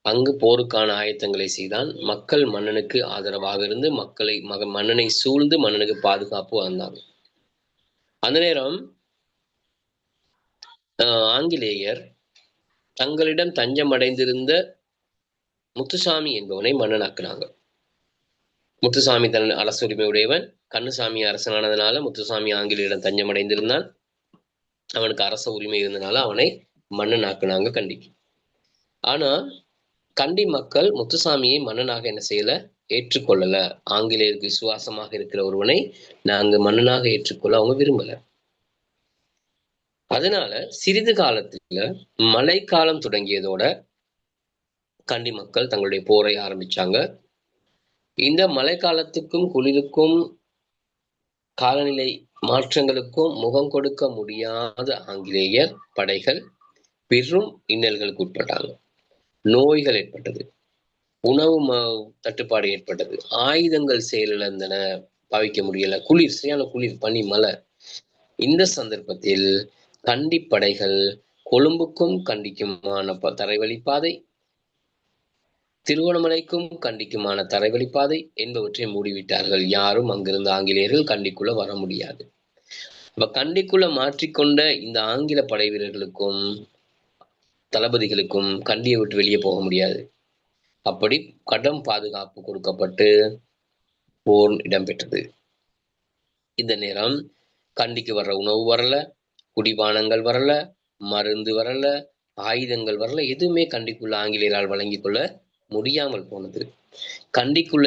அங்கு போருக்கான ஆயத்தங்களை செய்தான். மக்கள் மன்னனுக்கு ஆதரவாக இருந்து மன்னனை சூழ்ந்து மன்னனுக்கு பாதுகாப்பு வந்தாங்க. அந்த நேரம் ஆங்கிலேயர் தங்களிடம் தஞ்சம் அடைந்திருந்த முத்துசாமி என்பவனை மன்னனாக்குனாங்க. முத்துசாமி தன் அரசு உரிமை உடையவன். கண்ணுசாமி அரசனானதுனால முத்துசாமி ஆங்கிலேயரிடம் தஞ்சம் அடைந்திருந்தான். அவனுக்கு அரச உரிமை இருந்தனால அவனை மன்னனாக்குனாங்க கண்டிக்கு. ஆனா கண்டி மக்கள் முத்துசாமியை மன்னனாக என்ன செய்யல, ஏற்றுக்கொள்ளல. ஆங்கிலேயருக்கு விசுவாசமாக இருக்கிற ஒருவனை நாங்க மன்னனாக ஏற்றுக்கொள்ள அவங்க விரும்பல. அதனால சிறிது காலத்துல மழைக்காலம் தொடங்கியதோட கண்டி மக்கள் தங்களுடைய போரை ஆரம்பிச்சாங்க. இந்த மழைக்காலத்துக்கும் குளிருக்கும் காலநிலை மாற்றங்களுக்கும் முகம் கொடுக்க முடியாத ஆங்கிலேயர் படைகள் பெரும் இன்னல்களுக்கு உட்பட்டாங்க. நோய்கள் ஏற்பட்டது, உணவு தட்டுப்பாடு ஏற்பட்டது, ஆயுதங்கள் செயலிழந்தன, பாவிக்க முடியல, குளிர், சரியான குளிர், பனி, மழை. இந்த சந்தர்ப்பத்தில் கண்டி படைகள் கொழும்புக்கும் கண்டிக்குமான தரைவழிப்பாதை, திருவண்ணாமலைக்கும் கண்டிக்குமான தரைவழிப்பாதை என்பவற்றை மூடிவிட்டார்கள். யாரும் அங்கிருந்த ஆங்கிலேயர்கள் கண்டிக்குள்ள வர முடியாது. அப்ப கண்டிக்குள்ள மாற்றிக்கொண்ட இந்த ஆங்கில படை வீரர்களுக்கும் தளபதிகளுக்கும் கண்டியை விட்டு வெளியே போக முடியாது. அப்படி கடும் பாதுகாப்பு கொடுக்கப்பட்டு போர் இடம்பெற்றது. இந்த நேரம் கண்டிக்கு வர்ற உணவு வரல, குடிபானங்கள் வரல, மருந்து வரல, ஆயுதங்கள் வரல, எதுவுமே கண்டிக்குள்ள ஆங்கிலேயரால் வழங்கிக் கொள்ள முடியாமல் போனது. கண்டிக்குள்ள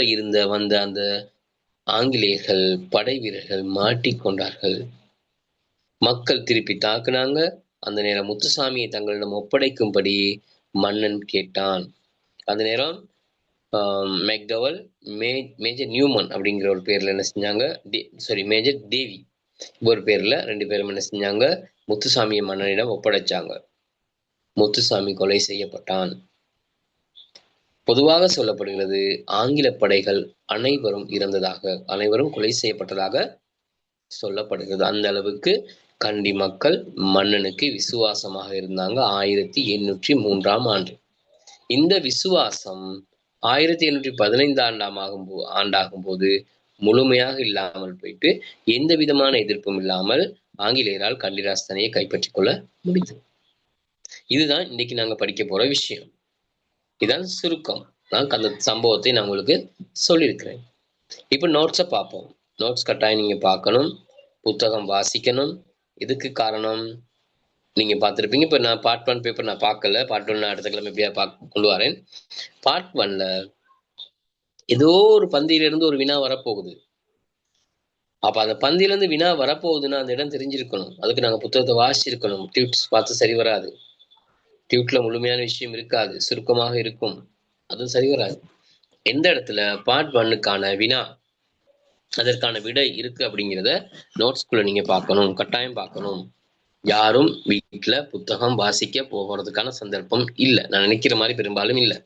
வந்த அந்த ஆங்கிலேயர்கள் படை வீரர்கள் மாட்டிக்கொண்டார்கள். மக்கள் திருப்பி தாக்குனாங்க. அந்த நேரம் முத்துசாமியை தங்களிடம் ஒப்படைக்கும்படி மன்னன் கேட்டான். அந்த நேரம் மெக்டவல் மேஜர் நியூமன் அப்படிங்கிற ஒரு பேர்ல என்ன செஞ்சாங்க, மேஜர் தேவி ஒரு பேர்ல 2 பேரும் என்ன செஞ்சாங்க, முத்துசாமியை மன்னனிடம் ஒப்படைச்சாங்க. முத்துசாமி கொலை செய்யப்பட்டான். பொதுவாக சொல்லப்படுகிறது ஆங்கில படைகள் அனைவரும் இறந்ததாக, அனைவரும் கொலை செய்யப்பட்டதாக சொல்லப்படுகிறது. அந்த அளவுக்கு கண்டி மக்கள் மன்னனுக்கு விசுவாசமாக இருந்தாங்க 1803 இந்த விசுவாசம் 1815 ஆண்டாகும் போது முழுமையாக இல்லாமல் போயிட்டு எந்த விதமான எதிர்ப்பும் இல்லாமல் ஆங்கிலேயரால் கண்டிராஸ்தானையை கைப்பற்றிக் கொள்ள முடிந்தது. இதுதான் இன்னைக்கு நாங்க படிக்க போற விஷயம். இதான் சுருக்கம். நான் அந்த சம்பவத்தை நான் உங்களுக்கு சொல்லியிருக்கிறேன். இப்ப நோட்ஸை பார்ப்போம். நோட்ஸ் கட்டாயம் நீங்க பார்க்கணும், புத்தகம் வாசிக்கணும். இதுக்கு காரணம் நீங்க பார்த்துருப்பீங்க. இப்ப நான் பார்ட் 1 பேப்பர் நான் பார்க்கல. பார்ட் 1 நான் அடுத்த கிழமை எப்படியா கொண்டு வரேன். பார்ட் 1ல ஏதோ ஒரு பந்தியிலிருந்து ஒரு வினா வரப்போகுது. அப்ப அந்த பந்தியிலிருந்து வினா வரப்போகுதுன்னா அந்த இடம் தெரிஞ்சிருக்கணும். அதுக்கு நாங்க புத்தகத்தை வாசிச்சிருக்கணும். டியூட்ஸ் பார்த்து சரி வராது. டியூட்ல முழுமையான விஷயம் இருக்காது, சுருக்கமாக இருக்கும், அதுவும் சரி வராது. எந்த இடத்துல பார்ட் 1க்கான வினா, அதற்கான விடை இருக்கு அப்படிங்கிறத நோட்ஸ்குள்ள நீங்க பார்க்கணும், கட்டாயம் பார்க்கணும். யாரும் வீட்டுல புத்தகம் வாசிக்க போகிறதுக்கான சந்தர்ப்பம் இல்லை. நான் நினைக்கிற மாதிரி பெரும்பாலும் இல்லை.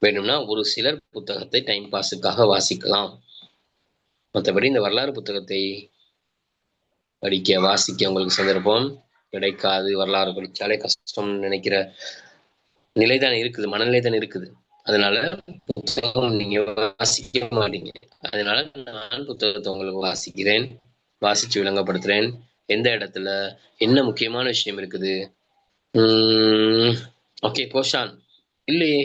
வேணும்னா ஒரு சிலர் புத்தகத்தை டைம் பாஸுக்காக வாசிக்கலாம். மற்றபடி இந்த வரலாறு புத்தகத்தை வாசிக்க உங்களுக்கு சந்தர்ப்பம் கிடைக்காது. வரலாறு படிச்சாலே கஷ்டம்னு நினைக்கிற நிலைதான் இருக்குது, மனநிலை தான் இருக்குது. அதனால புத்தகம் நீங்க வாசிக்க மாட்டீங்க. அதனால நான் புத்தகத்தை உங்களுக்கு வாசிக்கிறேன், வாசிச்சு விளங்கப்படுத்துறேன். எந்த இடத்துல என்ன முக்கியமான விஷயம் இருக்குது. ஓகே கோஷான் இல்லையே,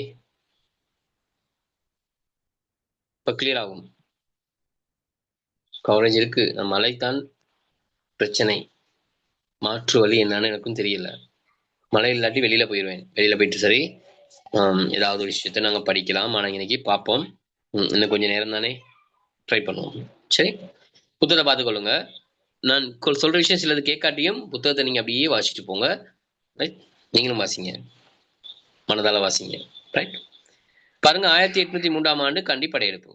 இப்ப கிளியர் ஆகும். கவரேஜ் இருக்கு. மழைதான் பிரச்சனை. மாற்று வழி என்னன்னு எனக்கும் தெரியல. மழை இல்லாட்டி வெளியில போயிடுவேன். வெளியில போயிட்டு சரி ஏதாவது ஒரு விஷயத்த நாங்க படிக்கலாம். ஆனா இன்னைக்கு பார்ப்போம். இன்னும் கொஞ்சம் நேரம் தானே, ட்ரை பண்ணுவோம். சரி, புத்தகத்தை பார்த்துக்கொள்ளுங்க. நான் சொல்ற விஷயம் சிலது கேட்காட்டியும் புத்தகத்தை நீங்க அப்படியே வாசிச்சுட்டு போங்க. ரைட், நீங்களும் வாசிங்க, மனதால வாசிங்க. ரைட், பாருங்க. 1803 ஆண்டு கண்டி படையெடுப்பு.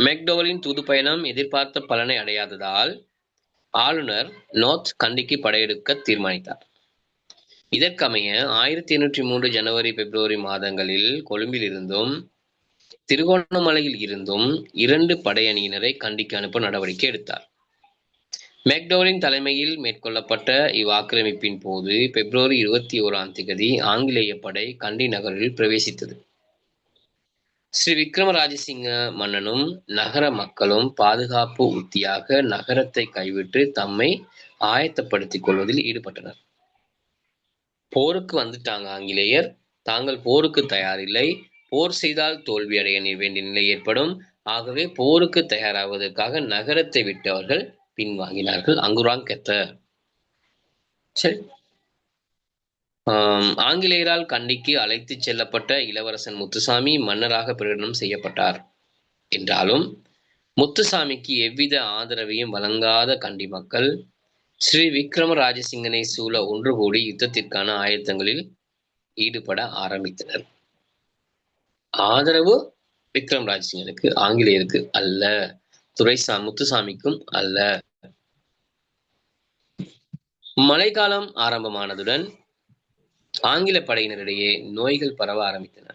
மெக்டோவலின் தூது பயணம் எதிர்பார்த்த பலனை அடையாததால் ஆளுநர் நோர்த் கண்டிக்கு படையெடுக்க தீர்மானித்தார். இதற்கமைய 1803 ஜனவரி பிப்ரவரி மாதங்களில் கொழும்பில் இருந்தும் திருகோணமலையில் இருந்தும் 2 படையணியினரை கண்டிக்கு அனுப்ப நடவடிக்கை எடுத்தார். மெக்டோவலின் தலைமையில் மேற்கொள்ளப்பட்ட இவ்வாக்கிரமிப்பின் போது பிப்ரவரி 21 ஆங்கிலேய படை கண்டி நகரில் பிரவேசித்தது. ஸ்ரீ விக்ரமராஜசிங்க மன்னனும் நகர மக்களும் பாதுகாப்பு உத்தியாக நகரத்தை கைவிட்டு தம்மை ஆயத்தப்படுத்திக் கொள்வதில் ஈடுபட்டனர். போருக்கு வந்துட்டாங்க ஆங்கிலேயர், தாங்கள் போருக்கு தயாரில்லை, போர் செய்தால் தோல்வி அடைய வேண்டிய நிலை ஏற்படும், ஆகவே போருக்கு தயாராவதற்காக நகரத்தை விட்டு அவர்கள் பின்வாங்கினார்கள். அங்குராங்கெத்த. சரி, ஆங்கிலேயரால் கண்டிக்கு அழைத்து செல்லப்பட்ட இளவரசன் முத்துசாமி மன்னராக பிரகடனம் செய்யப்பட்டார். என்றாலும் முத்துசாமிக்கு எவ்வித ஆதரவையும் வழங்காத கண்டி மக்கள் ஸ்ரீ விக்ரமராஜசிங்கனை சூழ ஒன்று கூடி யுத்தத்திற்கான ஆயத்தங்களில் ஈடுபட ஆரம்பித்தனர். ஆதரவு விக்ரமராஜசிங்கனுக்கு, ஆங்கிலேயருக்கு அல்ல, முத்துசாமிக்கும் அல்ல. மழைக்காலம் ஆரம்பமானதுடன் ஆங்கில படையினரிடையே நோய்கள் பரவ ஆரம்பித்தன.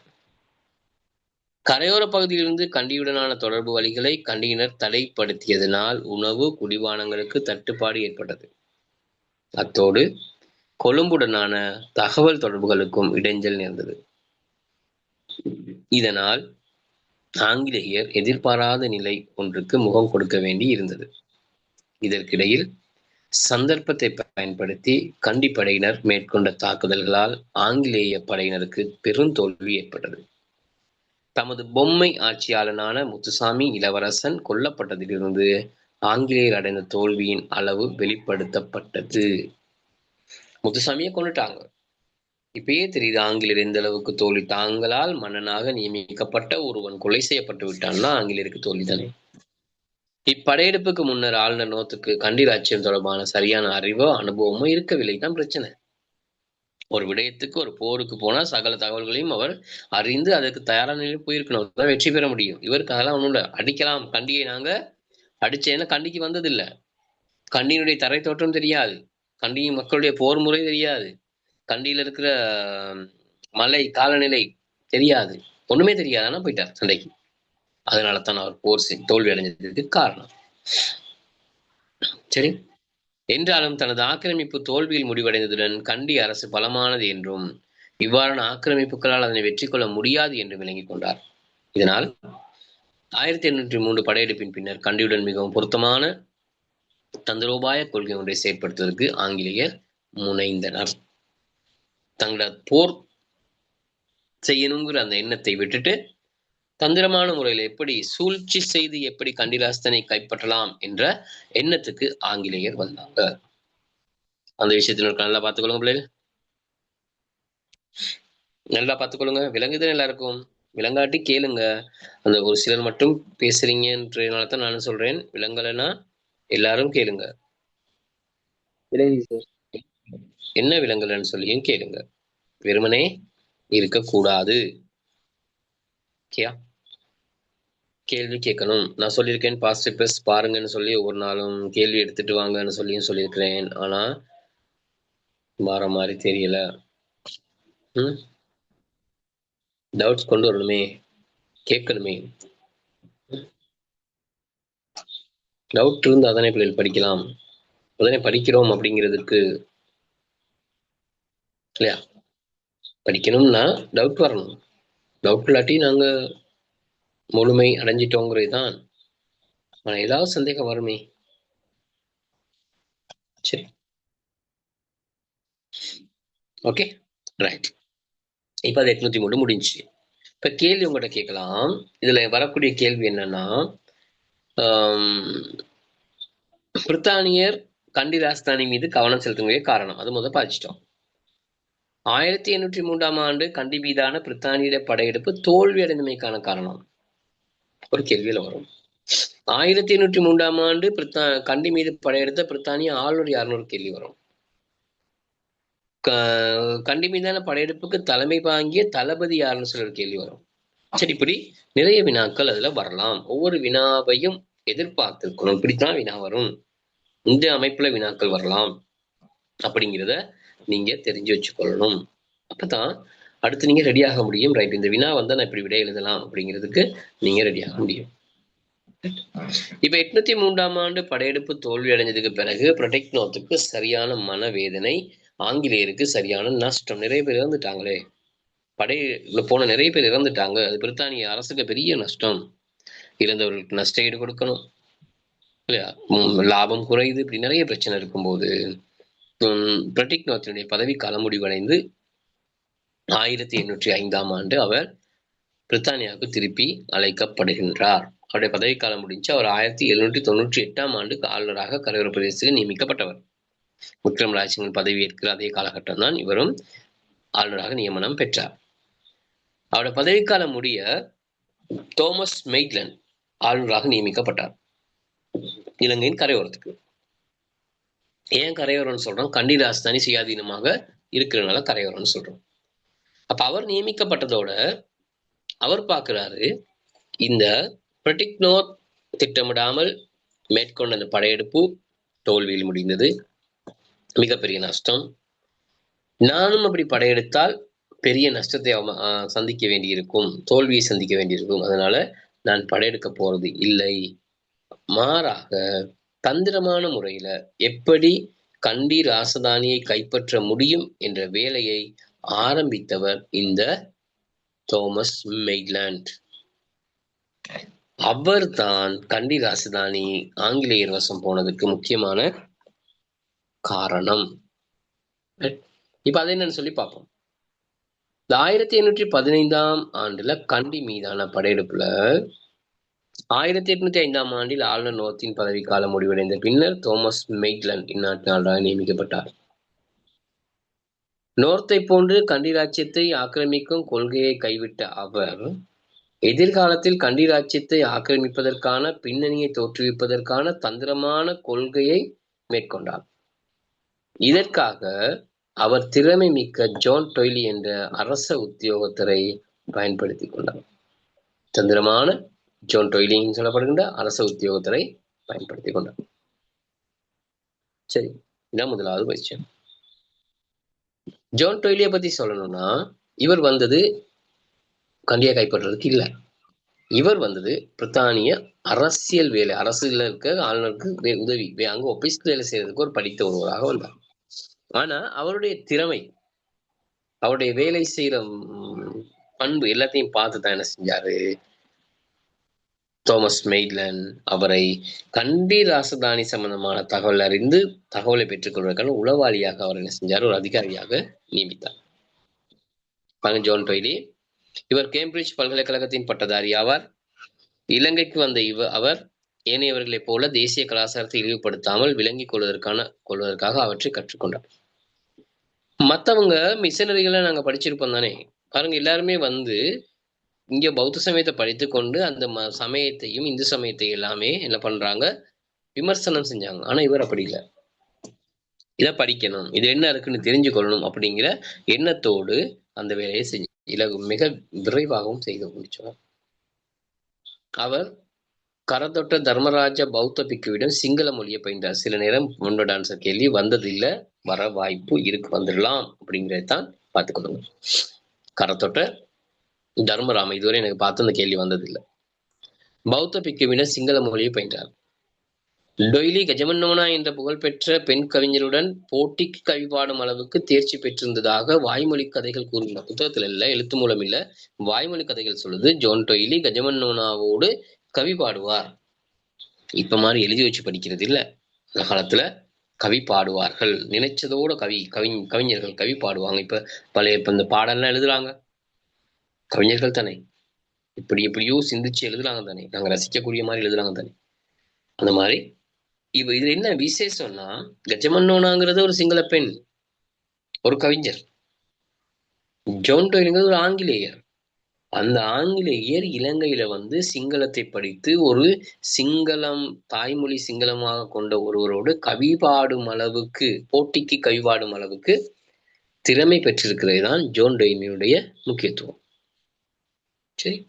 கரையோர பகுதியிலிருந்து கண்டியுடனான தொடர்பு வழிகளை கண்டியினர் தடைப்படுத்தியதனால் உணவு குடிபானங்களுக்கு தட்டுப்பாடு ஏற்பட்டது. அத்தோடு கொழும்புடனான தகவல் தொடர்புகளுக்கும் இடைஞ்சல் நேர்ந்தது. இதனால் ஆங்கிலேயர் எதிர்பாராத நிலை ஒன்றுக்கு முகம் கொடுக்க வேண்டி இருந்தது. இதற்கிடையில் சந்தர்ப்பத்தை பயன்படுத்தி கண்டி படையினர் மேற்கொண்ட தாக்குதல்களால் ஆங்கிலேய படையினருக்கு பெருந்தோல்வி ஏற்பட்டது. தமது பொம்மை ஆட்சியாளனான முத்துசாமி இளவரசன் கொல்லப்பட்டதிலிருந்து ஆங்கிலேயர் அடைந்த தோல்வியின் அளவு வெளிப்படுத்தப்பட்டது. முத்துசாமியை கொண்டுட்டாங்க. இப்பயே தெரியுது ஆங்கிலேயர் எந்த அளவுக்கு தோல்வி. தாங்களால் மன்னனாக நியமிக்கப்பட்ட ஒருவன் கொலை செய்யப்பட்டு விட்டான்னா ஆங்கிலேயருக்கு தோல்வி தானே. இப்படையெடுப்புக்கு முன்னர் ஆளுநர் நோத்துக்கு கண்டி ராஜ்யம் தொடர்பான சரியான அறிவோ அனுபவமோ இருக்கவில்லை தான் பிரச்சனை. ஒரு விடயத்துக்கு, ஒரு போருக்கு போனா சகல தகவல்களையும் அவர் அறிந்து அதற்கு தயாரான நிலையில் போயிருக்கணும், தான் வெற்றி பெற முடியும். இவருக்கு அதெல்லாம் ஒண்ணும் இல்லை. அடிக்கலாம், கண்டியை நாங்க அடிச்சேன்னா கண்டிக்கு வந்ததில்லை. கண்டியினுடைய தரை தோற்றம் தெரியாது, கண்டியின் மக்களுடைய போர் முறை தெரியாது, கண்டியில இருக்கிற மலை காலநிலை தெரியாது, ஒண்ணுமே தெரியாது. ஆனா போயிட்டார் சண்டைக்கு. அதனால தான் அவர் போர் தோல்வி அடைஞ்சதுக்கு காரணம். சரி, என்றாலும் தனது ஆக்கிரமிப்பு தோல்வியில் முடிவடைந்ததுடன் கண்டி அரசு பலமானது என்றும் இவ்வாறான ஆக்கிரமிப்புகளால் அதனை வெற்றி கொள்ள முடியாது என்று விளங்கிக் கொண்டார். இதனால் 1803 படையெடுப்பின் பின்னர் கண்டியுடன் மிகவும் பொருத்தமான தந்திரோபாய கொள்கை ஒன்றை செயற்படுத்துவதற்கு ஆங்கிலேயர் முனைந்தனர். தங்கள போர் செய்யணுங்கிற அந்த எண்ணத்தை விட்டுட்டு தந்திரமான முறையில் எப்படி சூழ்ச்சி செய்து எப்படி கண்டிராஸ்தனை கைப்பற்றலாம் என்ற எண்ணத்துக்கு ஆங்கிலேயர் வந்தாங்க. அந்த விஷயத்தில் நல்லா பார்த்துக்கொள்ளுங்க பிள்ளைகள், நல்லா பார்த்துக்கொள்ளுங்க. விலங்குதான் எல்லாருக்கும், விலங்காட்டி கேளுங்க. அந்த ஒரு சிலர் மட்டும் பேசுறீங்கன்றதுனால தான் நானும் சொல்றேன். விலங்கலைன்னா எல்லாரும் கேளுங்க. என்ன விலங்கலன்னு சொல்லியும் கேளுங்க, வெறுமனே இருக்கக்கூடாது. கேள்வி கேட்கணும். நான் சொல்லியிருக்கேன் பாசிட்டிவ் ப்ளஸ் பாருங்கன்னு சொல்லி ஒவ்வொரு நாளும் கேள்வி எடுத்துட்டு வாங்கன்னு சொல்லியும் சொல்லியிருக்கிறேன். ஆனா மாற மாதிரி தெரியல. டவுட்ஸ் கொண்டு வரணுமே, கேட்கணுமே. டவுட் இருந்து அதனை பிள்ளைகள் படிக்கலாம், அதனை படிக்கிறோம் அப்படிங்கிறதுக்கு இல்லையா. படிக்கணும்னா டவுட் வரணும். டவுட் இல்லாட்டி நாங்க முழுமை அடைஞ்சிட்டோங்கிறது தான். ஆனா ஏதாவது சந்தேகம் வருமே. சரி, ஓகே, ரைட். இப்ப அது 803 முடிஞ்சு. இப்ப கேள்வி உங்கள்கிட்ட கேட்கலாம். இதுல வரக்கூடிய கேள்வி என்னன்னா, பிரித்தானியர் கண்டி ராஜதானி மீது கவனம் செலுத்தும் காரணம் அது முதல் பாதிச்சிட்டோம். 1803 கண்டி மீதான பிரித்தானிய படையெடுப்பு தோல்வி அடைந்தமைக்கான காரணம் ஒரு கேள்வியில வரும். 1803 கண்டி மீது படையெடுத்த பிரித்தானிய ஆளுநர் யாருன்னு கேள்வி வரும். கண்டி மீதான படையெடுப்புக்கு தலைமை தாங்கிய தளபதி யாருன்னு சொல்லி ஒரு கேள்வி வரும். சரி, இப்படி நிறைய வினாக்கள் அதுல வரலாம். ஒவ்வொரு வினாவையும் எதிர்பார்த்திருக்கணும். இப்படித்தான் வினா வரும், இந்த அமைப்புல வினாக்கள் வரலாம் அப்படிங்கிறத நீங்க தெரிஞ்சு வச்சுக்கொள்ளணும். அப்பதான் அடுத்து நீங்க ரெடியாக முடியும். ரைட், இந்த வினா வந்தா நான் இப்படி விடை எழுதலாம் அப்படிங்கிறதுக்கு நீங்க ரெடியாக முடியும். இப்ப 803 படையெடுப்பு தோல்வி அடைஞ்சதுக்கு பிறகு பிரெட்னிக்னோத்துக்கு சரியான மனவேதனை, ஆங்கிலேயருக்கு சரியான நஷ்டம். நிறைய பேர் இறந்துட்டாங்களே, படையில போன நிறைய பேர் இறந்துட்டாங்க. அது பிரித்தானிய அரசுக்கு பெரிய நஷ்டம். இறந்தவர்களுக்கு நஷ்ட ஈடு கொடுக்கணும் இல்லையா, லாபம் குறையுது, இப்படி நிறைய பிரச்சனை இருக்கும்போது பிரெட்னிக்னோத்தினுடைய பதவி காலம் முடிவடைந்து 1805 அவர் பிரித்தானியாவுக்கு திருப்பி அழைக்கப்படுகின்றார். அவருடைய பதவிக்காலம் முடிஞ்சு அவர் 1798 ஆளுநராக கரையோர பிரதேசத்துக்கு நியமிக்கப்பட்டவர். விக்ரம் ராஜசிங்கன் பதவி ஏற்கிற அதே காலகட்டம் தான் இவரும் ஆளுநராக நியமனம் பெற்றார். அவருடைய பதவிக்காலம் முடிய தோமஸ் மெய்ட்லண்ட் ஆளுநராக நியமிக்கப்பட்டார் இலங்கையின் கரையோரத்துக்கு. ஏன் கரையோரம்னு சொல்றோம்? கண்டி ராஜதானி சுயாதீனமாக இருக்கிறதுனால கரையோரம்னு சொல்றோம். அப்ப அவர் நியமிக்கப்பட்டதோட அவர் பார்க்கிறாரு, இந்த பிரெட்னிக்னோத் திட்டமிடாமல் மேற்கொண்ட அந்த படையெடுப்பு தோல்வியில் முடிந்தது, மிகப்பெரிய நஷ்டம். நானும் அப்படி படையெடுத்தால் பெரிய நஷ்டத்தை சந்திக்க வேண்டியிருக்கும், தோல்வியை சந்திக்க வேண்டியிருக்கும். அதனால நான் படையெடுக்க போறது இல்லை, மாறாக தந்திரமான முறையில எப்படி கண்டி ராஜதானியை கைப்பற்ற முடியும் என்ற வேலையை ஆரம்பித்தவர் இந்த தோமஸ் மெய்ட்லண்ட். அவர் தான் கண்டி ராஜதானி ஆங்கிலேயர் வசம் போனதுக்கு முக்கியமான காரணம். இப்ப அதை என்னன்னு சொல்லி பார்ப்போம். 1815 கண்டி மீதான படையெடுப்புல 1805 ஆளுநர் நோர்த்தின் பதவிக்காலம் முடிவடைந்த பின்னர் தோமஸ் மெய்ட்லண்ட் இந்நாட்டு ஆளுநராக நியமிக்கப்பட்டார். நோர்த்தை போன்று கண்டி ராஜ்யத்தை ஆக்கிரமிக்கும் கொள்கையை கைவிட்ட அவர் எதிர்காலத்தில் கண்டி ராஜ்யத்தை ஆக்கிரமிப்பதற்கான பின்னணியை தோற்றுவிப்பதற்கான தந்திரமான கொள்கையை மேற்கொண்டார். இதற்காக அவர் திறமை மிக்க ஜான் டொய்லி என்ற அரச உத்தியோகத்தரை பயன்படுத்தி கொண்டார். தந்திரமான ஜான் டொய்லி சொல்லப்படுகின்ற அரச உத்தியோகத்தரை பயன்படுத்தி கொண்டார். சரி, இதான் முதலாவது பயிற்சியம். ஜான் டொய்லியை பத்தி சொல்லணும்னா, இவர் வந்தது கண்டியை கைப்பற்றுறதுக்கு இல்லை, இவர் வந்தது பிரித்தானிய அரசியல் வேலை, அரசியல் இருக்க ஆளுநருக்கு உதவி, அங்க ஆபீஸ் வேலை செய்யறதுக்கு ஒரு படித்த ஒருவராக வந்தார். ஆனா அவருடைய திறமை, அவருடைய வேலை செய்யற பண்பு எல்லாத்தையும் பார்த்து தான் என்ன செஞ்சாரு தோமஸ் மெய்ட்லண்ட் அவரை கண்டி ராஜதானி சம்பந்தமான தகவல் அறிந்து தகவலை பெற்றுக்கொள்வதற்கான உளவாளியாக அவர் என்ன செஞ்சார், ஒரு அதிகாரியாக நியமித்தார். ஜான் டொய்லி இவர் கேம்பிரிட்ஜ் பல்கலைக்கழகத்தின் பட்டதாரி ஆவார். இலங்கைக்கு வந்த அவர் ஏனையவர்களைப் போல தேசிய கலாச்சாரத்தை இழிவுபடுத்தாமல் விளங்கிக் கொள்வதற்காக அவற்றை கற்றுக்கொண்டார். மற்றவங்க மிஷனரிகளை நாங்க படிச்சிருப்போம் தானே, பாருங்க, எல்லாருமே வந்து இங்க பௌத்த சமயத்தை படித்து கொண்டு அந்த சமயத்தையும் இந்து சமயத்தையும் எல்லாமே என்ன பண்றாங்க, விமர்சனம் செஞ்சாங்க. ஆனா இவர் அப்படி இல்லை, இதை படிக்கணும், இது என்ன இருக்குன்னு தெரிஞ்சுக்கொள்ளணும் அப்படிங்கிற எண்ணத்தோடு அந்த வேலையை செஞ்சு மிக விரைவாகவும் செய்து முடிச்சார். அவர் கரதொட்ட தர்மராஜ பௌத்த பிக்குவிடம் சிங்கள மொழியை பயின்றார். சில நேரம் முன்னோட ஆன்சர் கேள்வி வந்தது இல்லை, வர வாய்ப்பு இருக்கு, வந்துடலாம் அப்படிங்கிறதான் பார்த்துக்கொள்ளுங்க. கரத்தொட்ட தர்மராம இதுவரை எனக்கு பார்த்து அந்த கேள்வி வந்ததில்லை. பௌத்த பிக்குவிடம் சிங்கள மொழியை பயின்றார். டொய்லி கஜமன்னோனா என்ற புகழ்பெற்ற பெண் கவிஞருடன் போட்டிக்கு கவி பாடும் அளவுக்கு தேர்ச்சி பெற்றிருந்ததாக வாய்மொழி கதைகள் கூறுகின்றன. புத்தகத்துல இல்ல, எழுத்து மூலம் இல்ல, வாய்மொழி கதைகள் சொல்லுது. ஜான் டொய்லி கஜமன்னோனாவோடு கவி பாடுவார். இப்ப மாதிரி எழுதி வச்சு படிக்கிறது இல்ல, அந்த காலத்துல கவி பாடுவார்கள். நினைச்சதோட கவிஞர்கள் கவி பாடுவாங்க. இப்ப இந்த பாடல்லாம் எழுதுறாங்க கவிஞர்கள் தானே, இப்படி எப்படியோ சிந்திச்சு எழுதுறாங்க தானே, நாங்க ரசிக்கக்கூடிய மாதிரி எழுதுறாங்க தானே. அந்த மாதிரி இதுல என்ன விசேஷம்னா, கஜமன்னோனாங்கிறது ஒரு சிங்கள பெண், ஒரு கவிஞர். ஜோன் டொயிலுங்கிறது ஒரு ஆங்கிலேயர். அந்த ஆங்கிலேயர் இலங்கையில வந்து சிங்களத்தை படித்து ஒரு சிங்களம், தாய்மொழி சிங்களமாக கொண்ட ஒருவரோடு கவி பாடும் அளவுக்கு, போட்டிக்கு கவி பாடும் அளவுக்கு திறமை பெற்றிருக்கிறது தான் ஜோன் டொயினுடைய முக்கியத்துவம். சரி,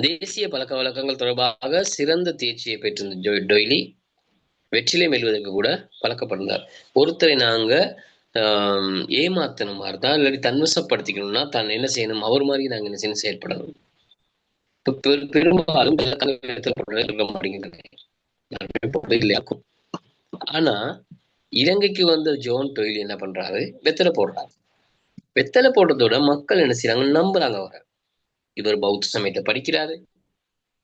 தேசிய பழக்க வழக்கங்கள் தொடர்பாக சிறந்த தேர்ச்சியை பெற்றிருந்த டொய்லி வெற்றிலை மெல்வதற்கு கூட பழக்கப்பட்டிருந்தார். ஒருத்தரை நாங்க ஏமாத்தணும் மாதிரி தான், இல்லாட்டி தன்வசப்படுத்திக்கணும்னா தான் என்ன செய்யணும், அவர் மாதிரி நாங்க என்ன செய்யணும், செயற்படணும். பெரும்பாலும் இருக்க மாட்டேங்கிறது. ஆனா இலங்கைக்கு வந்த ஜோன் டொயில் என்ன பண்றாரு, வெத்தலை போடுறாரு. வெத்தலை போடுறதோட மக்கள் என்ன செய்யறாங்க, நம்புறாங்க அவரை. இவர் பௌத்த சமயத்தை படிக்கிறாரு,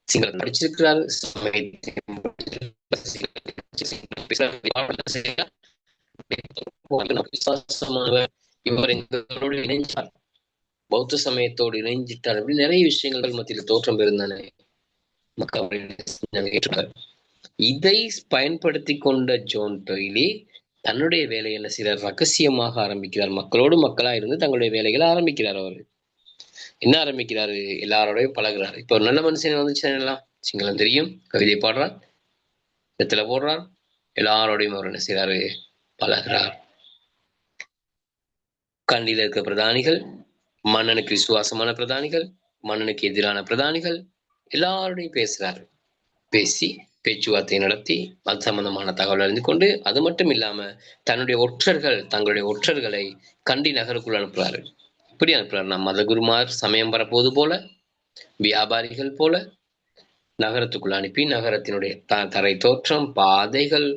சிங்களம் படிச்சிருக்கிறாரு, இவர் எங்களோடு இணைஞ்சார், பௌத்த சமயத்தோடு இணைஞ்சிட்டார், அப்படி நிறைய விஷயங்கள் மத்தியில் தோற்றம் பெருந்தானே மக்கள். இதை பயன்படுத்தி கொண்ட ஜோன் டொய்லி தன்னுடைய வேலைகளை சில ரகசியமாக ஆரம்பிக்கிறார். மக்களோடு மக்களா இருந்து தங்களுடைய வேலைகளை ஆரம்பிக்கிறார். அவர் என்ன ஆரம்பிக்கிறாரு, எல்லாரோடையும் பழகுறாரு. இப்ப ஒரு நல்ல மனுஷன் வந்துச்சுன்னா சிங்களம் தெரியும், கவிதை பாடுறார், வெத்தலை போடுறார், எல்லாரோடையும் அவர் என்ன செய்யறாரு, பழகுறார். கண்டியில் இருக்க பிரதானிகள், மன்னனுக்கு விசுவாசமான பிரதானிகள், மன்னனுக்கு எதிரான பிரதானிகள், எல்லாரோடையும் பேசுறாரு. பேசி பேச்சுவார்த்தை நடத்தி அது சம்பந்தமான தகவல் அறிந்து கொண்டு, அது மட்டும் இல்லாம தன்னுடைய தங்களுடைய ஒற்றர்களை கண்டி நகருக்குள் அனுப்புறாரு. இப்படி அனுப்புறாரு, மதகுருமார் சமயம் பரப்புவது போல, வியாபாரிகள் போல நகரத்துக்குள் அனுப்பி நகரத்தினுடைய தரை தோற்றம், பாதைகள்,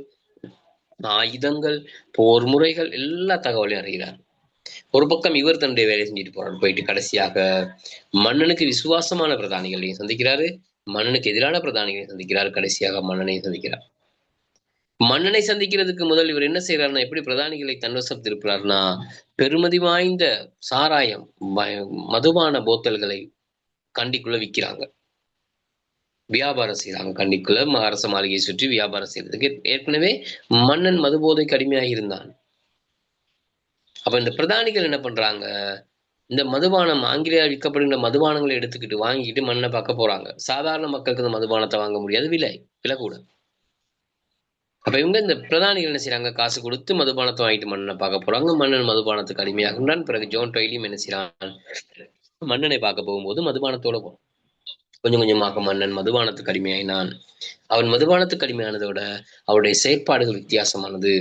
ஆயுதங்கள், போர் முறைகள் எல்லா தகவலையும் அறிகிறார். ஒரு பக்கம் இவர் தன்னுடைய வேலையை செஞ்சுட்டு போறாரு. போயிட்டு கடைசியாக மன்னனுக்கு விசுவாசமான பிரதானிகளையும் சந்திக்கிறாரு, மன்னனுக்கு எதிரான பிரதானிகளை சந்திக்கிறார், கடைசியாக மன்னனை சந்திக்கிறார். மன்னனை சந்திக்கிறதுக்கு முதல் இவர் என்ன செய்யறாருன்னா, எப்படி பிரதானிகளை தன்வசம் திருப்புறாருன்னா, பெருமதி வாய்ந்த சாராயம், மதுபான போத்தல்களை கண்டிக்குள்ள விற்கிறாங்க, வியாபாரம் செய்யறாங்க. கண்டிக்குள்ள அரச மாளிகையை சுற்றி வியாபாரம் செய்யறதுக்கு ஏற்கனவே மன்னன் மதுபோதைக்கு அடிமையாக இருந்தான். அப்ப இந்த பிரதானிகள் என்ன பண்றாங்க, இந்த மதுபானம், ஆங்கிலேயார் விற்கப்படுகின்ற மதுபானங்களை எடுத்துக்கிட்டு வாங்கிட்டு மண்ணை பார்க்க போறாங்க. சாதாரண மக்களுக்கு இந்த மதுபானத்தை வாங்க முடியாது, விலை கூட. அப்ப இவங்க இந்த பிரதானிகள் என்ன செய்யறாங்க, காசு கொடுத்து மதுபானத்தை வாங்கிட்டு மன்னனை பார்க்க போறாங்க. மன்னன் மதுபானத்துக்கு அடிமையாகின்றான். பிறகு ஜோன் டொய்லியும் என்ன செய்யறான், மன்னனை பார்க்க போகும்போது மதுபானத்தோட போகும். கொஞ்சம் கொஞ்சமாக மன்னன் மதுபானத்துக்கு அடிமையாயினான். அவன் மதுபானத்துக்கு அடிமையானதோட அவருடைய செயற்பாடுகள் வித்தியாசமானது,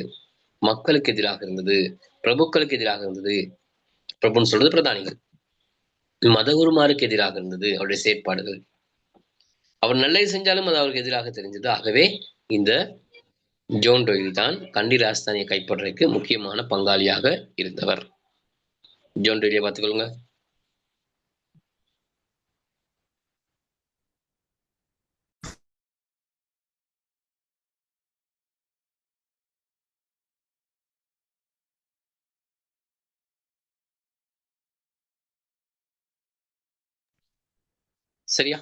மக்களுக்கு எதிராக இருந்தது, பிரபுக்களுக்கு எதிராக இருந்தது. பிரபுன்னு சொல்றது பிரதானிகள், மதகுருமாருக்கு எதிராக இருந்தது அவருடைய செயற்பாடுகள். அவர் நல்லது செஞ்சாலும் அது அவருக்கு எதிராக தெரிஞ்சது. ஆகவே இந்த ஜோன் டொயில் தான் கண்டி ராஜஸ்தானியை கைப்பற்றதுக்கு முக்கியமான பங்காளியாக இருந்தவர். ஜோன் டொயிலை பார்த்துக்கொள்ளுங்க. சரியா?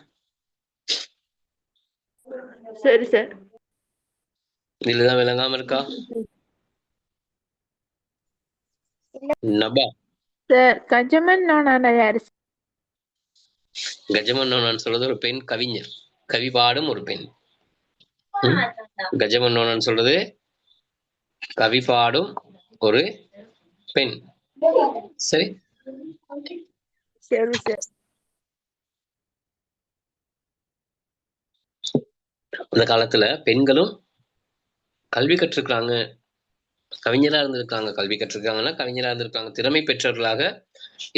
சரி சார். இதுலதான் விளங்காம இருக்கா? நபா சார், கஜமன்னோனா யாரு? கஜமன்னோனான்னு சொல்றது ஒரு பெண் கவிஞர், கவி பாடும் ஒரு பெண். கஜமன்னோனான்னு சொல்றது கவி பாடும் ஒரு பெண். சரி, சரி சார். அந்த காலத்துல பெண்களும் கல்வி கற்றிருக்காங்க, கவிஞரா இருந்திருக்காங்க. கல்வி கற்றிருக்காங்கன்னா கவிஞரா இருந்திருக்காங்க, திறமை பெற்றவர்களாக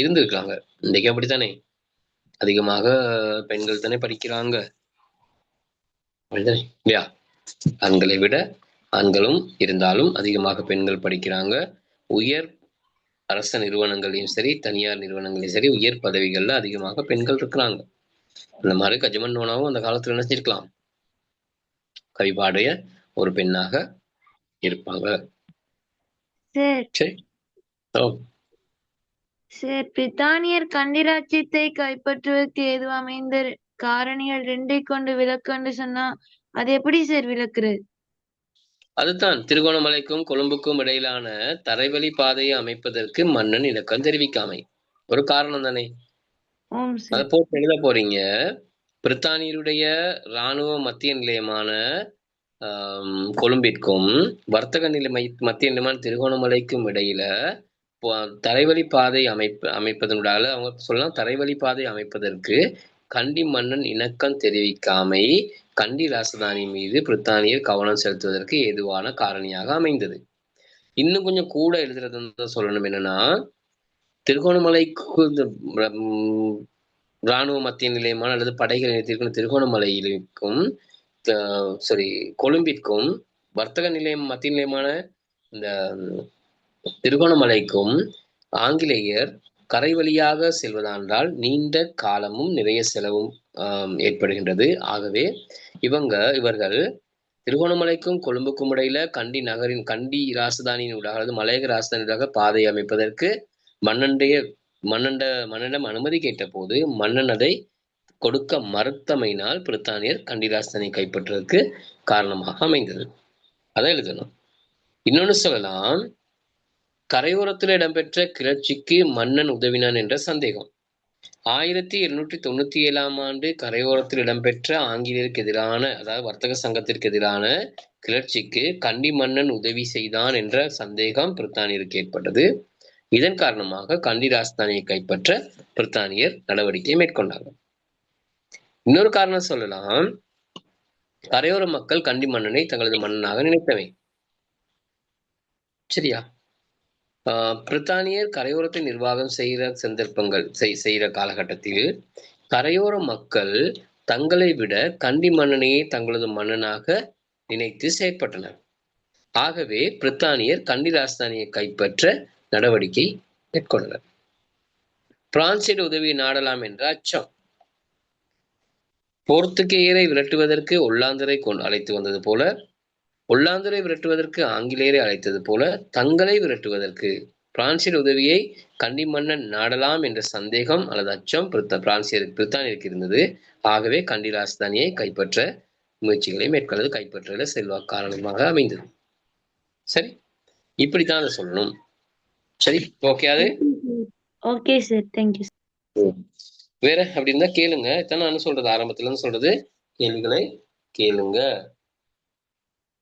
இருந்திருக்காங்க. இன்றைக்கு அப்படித்தானே, அதிகமாக பெண்கள் தானே படிக்கிறாங்க, இல்லையா? ஆண்களை விட ஆண்களும் இருந்தாலும் அதிகமாக பெண்கள் படிக்கிறாங்க. உயர் அரச நிறுவனங்களையும் சரி, தனியார் நிறுவனங்களையும் சரி, உயர் பதவிகள்ல அதிகமாக பெண்கள் இருக்கிறாங்க. அந்த மாதிரி கஜமன்னோனாவும் அந்த காலத்துல நினைச்சிருக்கலாம், கவிபாடைய ஒரு பெண்ணாக இருப்பாங்க. சரி, பிரித்தானியர் கண்டி ராஜ்யத்தை கைப்பற்றுவதற்கு ஏது அமைந்த காரணிகள் 2 கொண்டு விளக்குன்னு சொன்னா அது எப்படி சார் விளக்குறது? அதுதான் திருகோணமலைக்கும் கொழும்புக்கும் இடையிலான தரைவழி பாதையை அமைப்பதற்கு மன்னன் இலக்கம் தெரிவிக்காமை ஒரு காரணம் தானே. ஓம் அதை சார். போட்டு எழுத போறீங்க. பிரித்தானியருடைய இராணுவ மத்திய நிலையமான கொழும்பிற்கும் வர்த்தக மத்திய நிலையமான திருகோணமலைக்கும் இடையில தரைவழி பாதை அமைப்பதனூடாக அவங்க சொல்லலாம். தரைவழி பாதை அமைப்பதற்கு கண்டி மன்னன் இணக்கம் தெரிவிக்காமை கண்டி ராசதானி மீது பிரித்தானியர் கவனம் செலுத்துவதற்கு ஏதுவான காரணியாக அமைந்தது. இன்னும் கொஞ்சம் கூட எழுதுறது சொல்லணும். என்னன்னா, திருகோணமலைக்கு இராணுவ மத்திய நிலையமான அல்லது படைகள் நிலையத்திற்கும் திருகோணமலையிலும் கொழும்பிற்கும் வர்த்தக நிலையம் மத்திய நிலையமான இந்த திருகோணமலைக்கும் ஆங்கிலேயர் கரை வழியாக செல்வதானால் நீண்ட காலமும் நிறைய செலவும் ஏற்படுகின்றது. ஆகவே இவர்கள் திருகோணமலைக்கும் கொழும்புக்கும் இடையில கண்டி ராசதானியின் ஊடாக அல்லது மலையக ராசதானியாக பாதை அமைப்பதற்கு மன்னனிடம் அனுமதி கேட்ட போது மன்னன் அதை கொடுக்க மறுத்தமையினால் பிரித்தானியர் கண்டி ராசதானியை கைப்பற்றுவதற்கு காரணமாக அமைந்தது. அதை எழுதணும். இன்னொன்னு சொல்லலாம், கரையோரத்தில் இடம்பெற்ற கிளர்ச்சிக்கு மன்னன் உதவினான் என்ற சந்தேகம். 1797 ஆண்டு கரையோரத்தில் இடம்பெற்ற ஆங்கிலேயருக்கு எதிரான, அதாவது வர்த்தக சங்கத்திற்கு எதிரான கிளர்ச்சிக்கு கண்டி மன்னன் உதவி செய்தான் என்ற சந்தேகம் பிரித்தானியருக்கு ஏற்பட்டது. இதன் காரணமாக கண்டி ராசதானியை கைப்பற்ற பிரித்தானியர் நடவடிக்கை மேற்கொண்டார்கள். இன்னொரு காரணம் சொல்லலாம், கரையோர மக்கள் கண்டி மன்னனை தங்களது மன்னனாக நினைத்தவை. சரியா? பிரித்தானியர் கரையோரத்தை நிர்வாகம் செய்கிற காலகட்டத்தில் கரையோர மக்கள் தங்களை விட கண்டி மன்னனையே தங்களது மன்னனாக நினைத்து செயற்பட்டனர். ஆகவே பிரித்தானியர் கண்டி ராசதானியை கைப்பற்ற நடவடிக்கை மேற்கொண்டனர். பிரான்சின் உதவியை நாடலாம் என்ற அச்சம். போர்த்துகேயரை விரட்டுவதற்கு ஒல்லாந்தரை அழைத்து வந்தது போல, ஒல்லாந்தரை விரட்டுவதற்கு ஆங்கிலேயரை அழைத்தது போல, தங்களை விரட்டுவதற்கு பிரான்சின் உதவியை கண்டி மன்னன் நாடலாம் என்ற சந்தேகம் அல்லது அச்சம் பிரித்தானியருக்கு இருந்தது. ஆகவே கண்டி ராசதானியை கைப்பற்ற முயற்சிகளை மேற்கொண்டது. கைப்பற்றல செல்வாக்கு காரணமாக அமைந்தது. சரி, இப்படித்தான் அதை சொல்லணும். சரி, ஓகே. அது ஓகே சார், தேங்க்யூ. வேற அப்படி இருந்தா கேளுங்க. இதான் நான் சொல்றது, ஆரம்பத்துல இருந்து சொல்றது, கேள்விகளை கேளுங்க.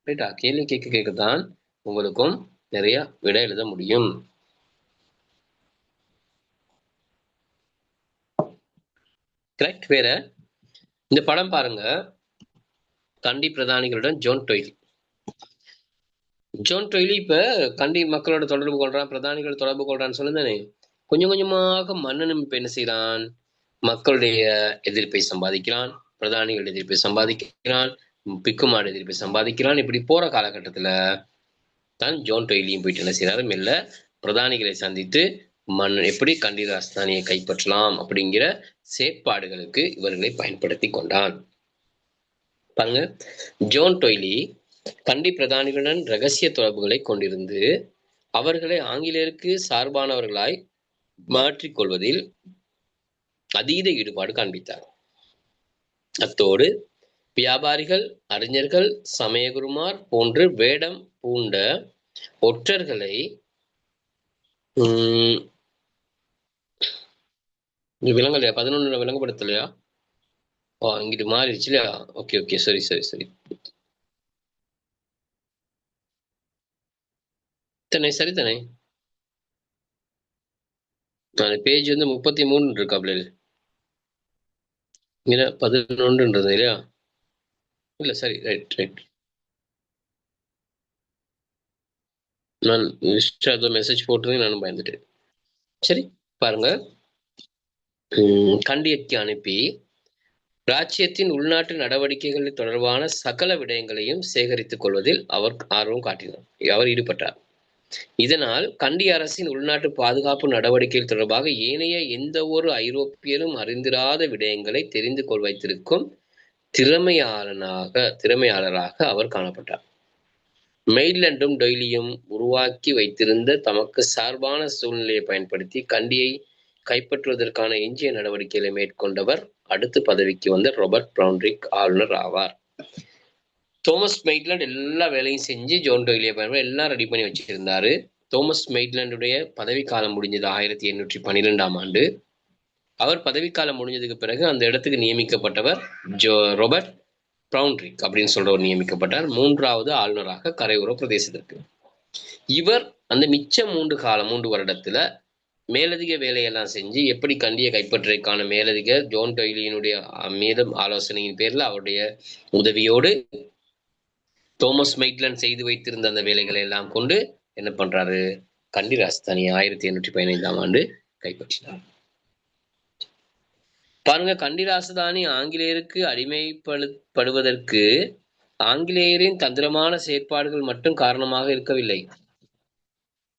ரைட்டா? கேள்வி கேட்கத்தான் உங்களுக்கும் நிறைய விட எழுத முடியும். கரெக்ட். வேற இந்த படம் பாருங்க. கண்டி பிரதானிகளுடன் ஜோன் டொய்லி. இப்ப கண்டி மக்களோட தொடர்பு கொள்றான், பிரதானிகள் தொடர்பு கொள்றான்னு சொல்லுதானே. கொஞ்சம் கொஞ்சமாக மன்னனும் இப்ப என்ன செய்யறான், மக்களுடைய எதிர்ப்பை சம்பாதிக்கிறான், பிரதானிகள் எதிர்ப்பை சம்பாதிக்கிறான், பிக்குமாடு எதிர்ப்பை சம்பாதிக்கிறான். இப்படி போற காலகட்டத்துல தான் ஜோன் டொய்லியும் போயிட்டு என்ன செய்யறாரு, மெல்ல பிரதானிகளை சந்தித்து மன்னன் எப்படி கண்டி ராசதானியை கைப்பற்றலாம் அப்படிங்கிற செயற்பாடுகளுக்கு இவர்களை பயன்படுத்தி கொண்டான். பாருங்க, ஜோன் டொய்லி கண்டி பிரதானிகளுடன் ரகசிய தொடர்புகளை கொண்டிருந்து அவர்களை ஆங்கிலேயருக்கு சார்பானவர்களாய் மாற்றிக்கொள்வதில் அதீத ஈடுபாடு காண்பித்தார். அத்தோடு வியாபாரிகள், அறிஞர்கள், சமயகுருமார் போன்று வேடம் பூண்ட ஒற்றர்களை விலங்கலையா 11 விலங்குபடுத்தலையா? இங்கிட்டு மாறிடுச்சு இல்லையா? ஓகே, சரி தானே, சரிதானே. பேஜ் 33 இருக்காப்ல, 11 இல்லையா? இல்ல, சரி, ரைட். நான் மெசேஜ் போட்டு நானும் பயந்துட்டேன். சரி, பாருங்க. கண்டியக்கு அனுப்பி ராஜ்யத்தின் உள்நாட்டு நடவடிக்கைகள் தொடர்பான சகல விடயங்களையும் சேகரித்துக் கொள்வதில் அவர் ஆர்வம் காட்டினார். அவர் ஈடுபட்டார். இதனால் கண்டி அரசின் உள்நாட்டு பாதுகாப்பு நடவடிக்கைகள் தொடர்பாக ஏனைய எந்த ஒரு ஐரோப்பியரும் அறிந்திராத விடயங்களை தெரிந்து கொள் வைத்திருக்கும் திறமையாளராக அவர் காணப்பட்டார். மெய்லண்டும் டொய்லியும் உருவாக்கி வைத்திருந்த தமக்கு சார்பான சூழ்நிலையை பயன்படுத்தி கைப்பற்றுவதற்கான எஞ்சிய நடவடிக்கைகளை மேற்கொண்டவர் அடுத்த பதவிக்கு வந்த ராபர்ட் பிரவுன்ரிக் ஆளுநர் ஆவார். தோமஸ் மெய்ட்லாண்ட் எல்லா வேலையும் செஞ்சு ஜோன் டொய்லியை பயன்படுத்தி எல்லாம் ரெடி பண்ணி வச்சிருந்தாரு. தோமஸ் மெய்ட்லாண்டுடைய பதவிக்காலம் முடிஞ்சது 1812ஆம் ஆண்டு. அவர் பதவிக்காலம் முடிஞ்சதுக்கு பிறகு அந்த இடத்துக்கு நியமிக்கப்பட்டவர் ராபர்ட் பிரவுன்ரிக் அப்படின்னு சொல்றவர் நியமிக்கப்பட்டார் 3வது ஆளுநராக கரையோர பிரதேசத்திற்கு. இவர் அந்த மிச்சம் 3 வருடத்துல மேலதிக வேலையெல்லாம் செஞ்சு எப்படி கண்டியை கைப்பற்றுவதற்கான மேலதிக ஜோன் டொய்லியினுடைய மேலும் ஆலோசனையின் பேர்ல அவருடைய உதவியோடு தோமஸ் மெய்ட்லாண்ட் செய்து வைத்திருந்த அந்த வேலைகளை எல்லாம் கொண்டு என்ன பண்றாரு, கண்டி ராஜதானியை 1815ஆம் ஆண்டு கைப்பற்றினார். பாருங்க, கண்டி ராஜதானி ஆங்கிலேயருக்கு அடிமைப்படுவதற்கு ஆங்கிலேயரின் தந்திரமான செயற்பாடுகள் மட்டும் காரணமாக இருக்கவில்லை.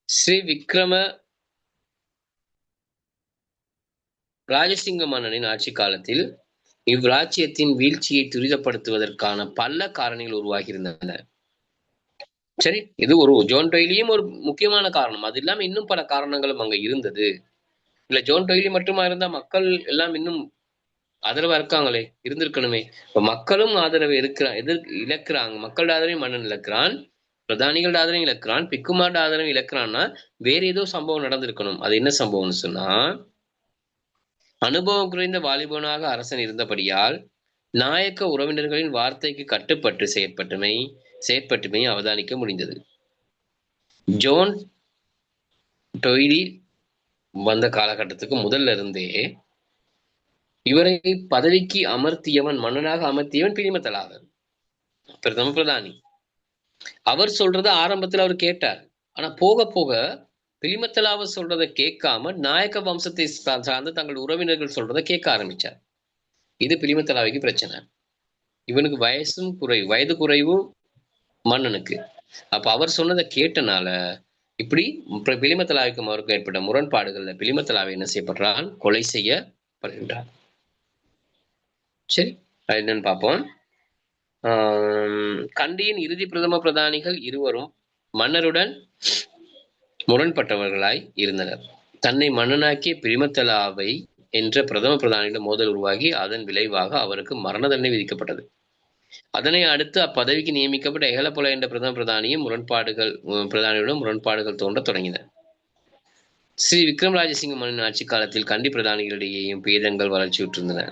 ஸ்ரீ விக்ரம ராஜசிங்க மன்னனின் ஆட்சி காலத்தில் இவ்ராஜ்யத்தின் வீழ்ச்சியை துரிதப்படுத்துவதற்கான பல காரணிகள் உருவாகியிருந்தன. சரி, இது ஒரு ஜோன் டொய்லியும் ஒரு முக்கியமான காரணம். அது இல்லாம இன்னும் பல காரணங்களும் அங்க இருந்தது. இல்ல ஜோன் டொய்லி மட்டுமா இருந்தா மக்கள் எல்லாம் இன்னும் ஆதரவா இருக்காங்களே, இருந்திருக்கணுமே. இப்ப மக்களும் ஆதரவு இழக்கிறாங்க. மக்களோட ஆதரவையும் மன்னன் இழக்கிறான், பிரதானிகளோட ஆதரவையும் இழக்கிறான், பிக்குமாரோட ஆதரவையும் இழக்கிறான்னா வேற ஏதோ சம்பவம் நடந்திருக்கணும். அது என்ன சம்பவம்னு சொன்னா, அனுபவம் குறைந்த வாலிபனாக அரசன் இருந்தபடியால் நாயக்க உறவினர்களின் வார்த்தைக்கு கட்டுப்பட்டு செயற்பட்டுமை அவதானிக்க முடிந்தது. ஜோன் டொய்லி வந்த காலகட்டத்துக்கு முதல்ல இருந்தே இவரை பதவிக்கு மன்னனாக அமர்த்தியவன் பிலிமத்தலாவன், பிரதம பிரதானி. அவர் சொல்றத ஆரம்பத்துல அவர் கேட்டார். ஆனா போக போக பிலிமத்தலாவ சொல்றதை கேட்காம நாயக்க வம்சத்தை சார்ந்த தங்கள் உறவினர்கள் சொல்றதை கேட்க ஆரம்பிச்சார். இது பிலிமத்தலாவுக்கு பிரச்சனை. இவனுக்கு வயது குறைவு மன்னனுக்கு. அப்ப அவர் சொன்னதை கேட்டனால இப்படி பிலிமத்தலாவுக்கும் அவருக்கு ஏற்பட்ட முரண்பாடுகள்ல பிலிமத்தலாவை என்ன செய்யப்படுறான், கொலை செய்யப்படுகின்றார். சரி, அது என்னன்னு பார்ப்போம். கண்டியின் இறுதி பிரதம பிரதானிகள் இருவரும் மன்னருடன் முரண்பட்டவர்களாய் இருந்தனர். தன்னை மன்னனாக்கிய பிலிமத்தலாவை என்ற பிரதம பிரதானியிடம் மோதல் உருவாகி அதன் விளைவாக அவருக்கு மரண தண்டனை விதிக்கப்பட்டது. அதனை அடுத்து அப்பதவிக்கு நியமிக்கப்பட்ட எகலபொல என்ற பிரதம பிரதானியுடன் முரண்பாடுகள் தோன்ற தொடங்கின. ஸ்ரீ விக்ரமராஜசிங்க மன்னன் ஆட்சி காலத்தில் கண்டி பிரதானிகளிடையேயும் பேதங்கள் வளர்ச்சியுற்றிருந்தன.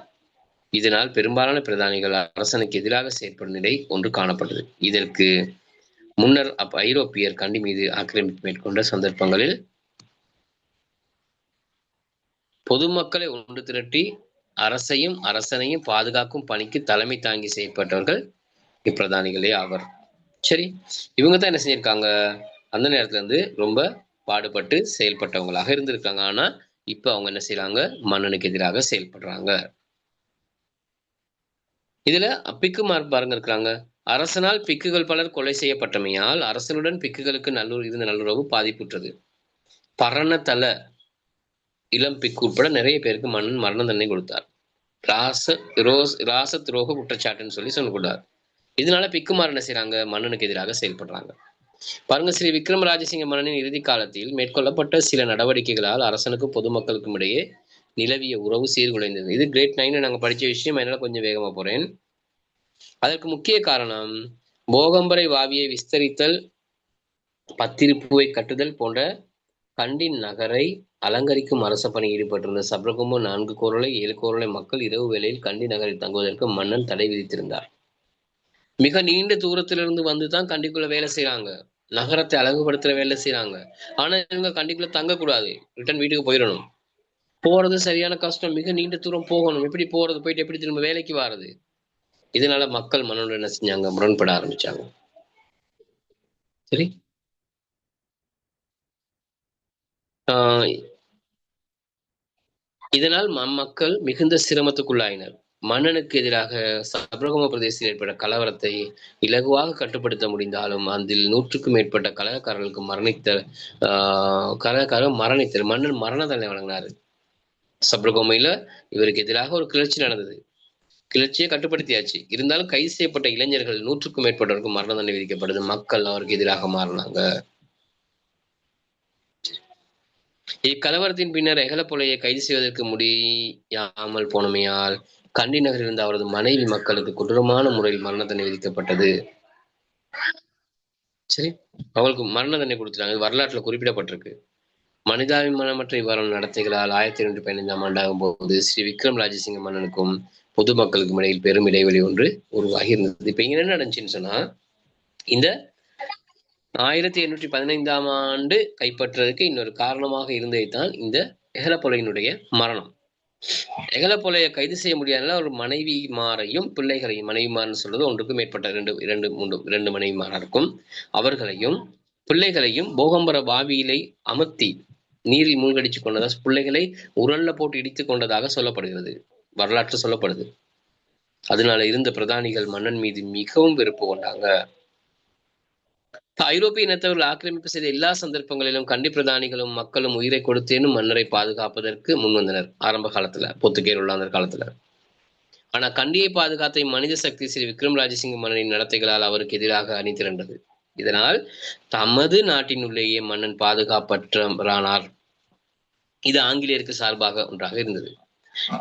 இதனால் பெரும்பாலான பிரதானிகள் அரசனுக்கு எதிராக செயற்படும் நிலை ஒன்று காணப்பட்டது. இதற்கு முன்னர் ஐரோப்பியர் கண்டி மீது ஆக்கிரமிப்பு மேற்கொண்ட சந்தர்ப்பங்களில் பொதுமக்களை ஒன்று திரட்டி அரசனையும் பாதுகாக்கும் பணிக்கு தலைமை தாங்கி செயற்பட்டவர்கள் இப்பிரதானிகளே ஆவர். சரி, இவங்க தான் என்ன செஞ்சிருக்காங்க, அந்த நேரத்துல இருந்து ரொம்ப பாடுபட்டு செயல்பட்டவங்களாக இருந்திருக்காங்க. ஆனா இப்ப அவங்க என்ன செய்யறாங்க, மன்னனுக்கு எதிராக செயல்படுறாங்க. இதுல பிக்குமார் பாருங்க இருக்கிறாங்க. அரசனால் பிக்குகள் பலர் கொலை செய்யப்பட்டமையால் அரசனுடன் பிக்குகளுக்கு இருந்த நல்லுறவு பாதிப்புற்றது. பரணத்தல இளம் பிக்கு உட்பட நிறைய பேருக்கு மன்னன் மரண தண்டனை கொடுத்தார். ராச துரோக குற்றச்சாட்டுன்னு சொல்லி சொல்லக்கூடாது. இதனால பிக்குமார் என்ன செய்யறாங்க, மன்னனுக்கு எதிராக செயல்படுறாங்க. பாருங்க, ஸ்ரீ விக்ரமராஜசிங்க மன்னனின் இறுதி காலத்தில் மேற்கொள்ளப்பட்ட சில நடவடிக்கைகளால் அரசனுக்கும் பொதுமக்களுக்கும் இடையே நிலவிய உறவு சீர்குலைந்தது. இது கிரேட் 9 நாங்க படிச்ச விஷயம், அதனால கொஞ்சம் வேகமா போறேன். அதற்கு முக்கிய காரணம் போகம்பரை வாவியை விஸ்தரித்தல், பத்திருப்புவை கட்டுதல் போன்ற கண்டின் நகரை அலங்கரிக்கும் அரச பணி ஈடுபட்டிருந்த சப்ரகமோ 4 கோரளை 7 கோரளை மக்கள் இரவு வேளையில் கண்டி நகரில் தங்குவதற்கு மன்னன் தடை விதித்திருந்தார். மிக நீண்ட தூரத்திலிருந்து வந்துதான் கண்டிக்குள்ள வேலை செய்யறாங்க, நகரத்தை அழகுபடுத்துற வேலை செய்யறாங்க. ஆனா இவங்க கண்டிக்குள்ள தங்கக்கூடாது, ரிட்டர்ன் வீட்டுக்கு போயிடணும். போறது சரியான கஷ்டம், மிக நீண்ட தூரம் போகணும். எப்படி போறது, போயிட்டு எப்படி திரும்ப வேலைக்கு வாரது? இதனால மக்கள் மன்னனோட என்ன செஞ்சாங்க, முரண்பட ஆரம்பிச்சாங்க. சரி, இதனால் மக்கள் மிகுந்த சிரமத்துக்குள்ளாயினர். மன்னனுக்கு எதிராக சப்ரகம பிரதேசத்தில் ஏற்பட்ட கலவரத்தை இலகுவாக கட்டுப்படுத்த முடிந்தாலும் அதில் 100க்கும் மேற்பட்ட கலகக்காரர்களுக்கு மரணித்தர். மன்னன் மரண தண்டனை வழங்கினாரு. சப்ரகமையில இவருக்கு எதிராக ஒரு கிளர்ச்சி நடந்தது. கிளர்ச்சியை கட்டுப்படுத்தியாச்சு. இருந்தாலும் கைது செய்யப்பட்ட இளைஞர்கள் 100க்கும் மேற்பட்டவருக்கு மரண தண்டனை விதிக்கப்படுது. மக்கள் அவருக்கு எதிராக மாறினாங்க. இக்கலவரத்தின் பின்னர் எகலப்பொலையை கைது செய்வதற்கு முடியாமல் போனமையால் கண்டி நகரில் இருந்த அவரது மனைவி மக்களுக்கு கொடூரமான முறையில் மரண தண்டனை விதிக்கப்பட்டது. சரி, அவங்களுக்கு மரண தண்டனை கொடுத்துட்டாங்க. வரலாற்றுல குறிப்பிடப்பட்டிருக்கு. மனிதாபிமானமற்ற இவ்வாறான நடத்தைகளால் 1715 ஆண்டாகும் போது ஸ்ரீ விக்ரம் ராஜசிங்க மன்னனுக்கும் பொதுமக்களுக்கும் இடையில் பெரும் இடைவெளி ஒன்று உருவாகி இருந்தது. இப்ப இங்க என்ன நடந்துச்சுன்னு சொன்னா, இந்த 1815 ஆண்டு கைப்பற்றுறதுக்கு இன்னொரு காரணமாக இருந்ததுதான் இந்த எகலப்பொலையினுடைய மரணம். எகலப்பொலையை கைது செய்ய முடியாத ஒரு மனைவிமாரையும் பிள்ளைகளையும், மனைவிமார்னு சொல்றது ஒன்றுக்கு மேற்பட்ட ரெண்டு மனைவிமாருக்கும் அவர்களையும் பிள்ளைகளையும் போகம்பர பாவியிலை அமர்த்தி நீரில் மூழ்கடிச்சு கொண்டதா, பிள்ளைகளை உரல்ல போட்டு இடித்து கொண்டதாக சொல்லப்படுகிறது, வரலாற்று சொல்லப்படுது. அதனால இருந்த பிரதானிகள் மன்னன் மீது மிகவும் வெறுப்பு கொண்டாங்க. ஐரோப்பிய இனத்தவர்கள் ஆக்கிரமிப்பு செய்த எல்லா சந்தர்ப்பங்களிலும் கண்டி பிரதானிகளும் மக்களும் உயிரை கொடுத்தேனும் மன்னரை பாதுகாப்பதற்கு முன்வந்தனர். ஆரம்ப காலத்துல, பொத்துக்கேர் உள்ள அந்த காலத்துல. ஆனா கண்டியை பாதுகாத்த மனித சக்தி ஸ்ரீ விக்ரம் ராஜசிங்க மன்னனின் நடத்தைகளால் அவருக்கு எதிராக அணி திரண்டது. இதனால் தமது நாட்டினுள்ளேயே மன்னன் பாதுகாப்பற்றவரானார். இது ஆங்கிலேயருக்கு சார்பாக ஒன்றாக இருந்தது.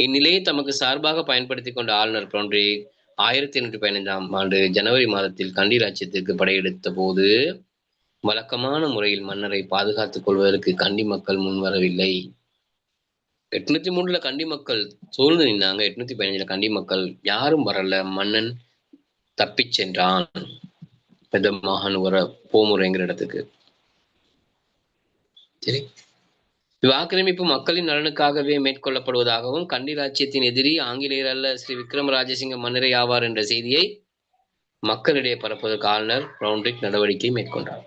இந்நிலையை தமக்கு சார்பாக பயன்படுத்தி கொண்ட ஆளுநர் பிரான்ட்ரிக் 1815 ஆண்டு ஜனவரி மாதத்தில் கண்டி ராஜ்யத்திற்கு படையெடுத்த போது வழக்கமான முறையில் மன்னரை பாதுகாத்துக் கொள்வதற்கு கண்டி மக்கள் முன்வரவில்லை. 803 கண்டி மக்கள் சூழ்ந்து நின்னாங்க. 815 கண்டி மக்கள் யாரும் வரல. மன்னன் தப்பிச் சென்றான் பெதமகானுவர போமுறைங்கிற இடத்துக்கு. சரி, இவ்வாக்கிரமிப்பு மக்களின் நலனுக்காகவே மேற்கொள்ளப்படுவதாகவும் கண்டி ராஜ்யத்தின் எதிரி ஆங்கிலேயர் அல்ல ஸ்ரீ விக்ரம் ராஜசிங்க மன்னரே ஆவார் என்ற செய்தியை மக்களிடையே பரப்புவதற்கு ஆளுநர் பிரான்ட்ரிக் நடவடிக்கை மேற்கொண்டார்.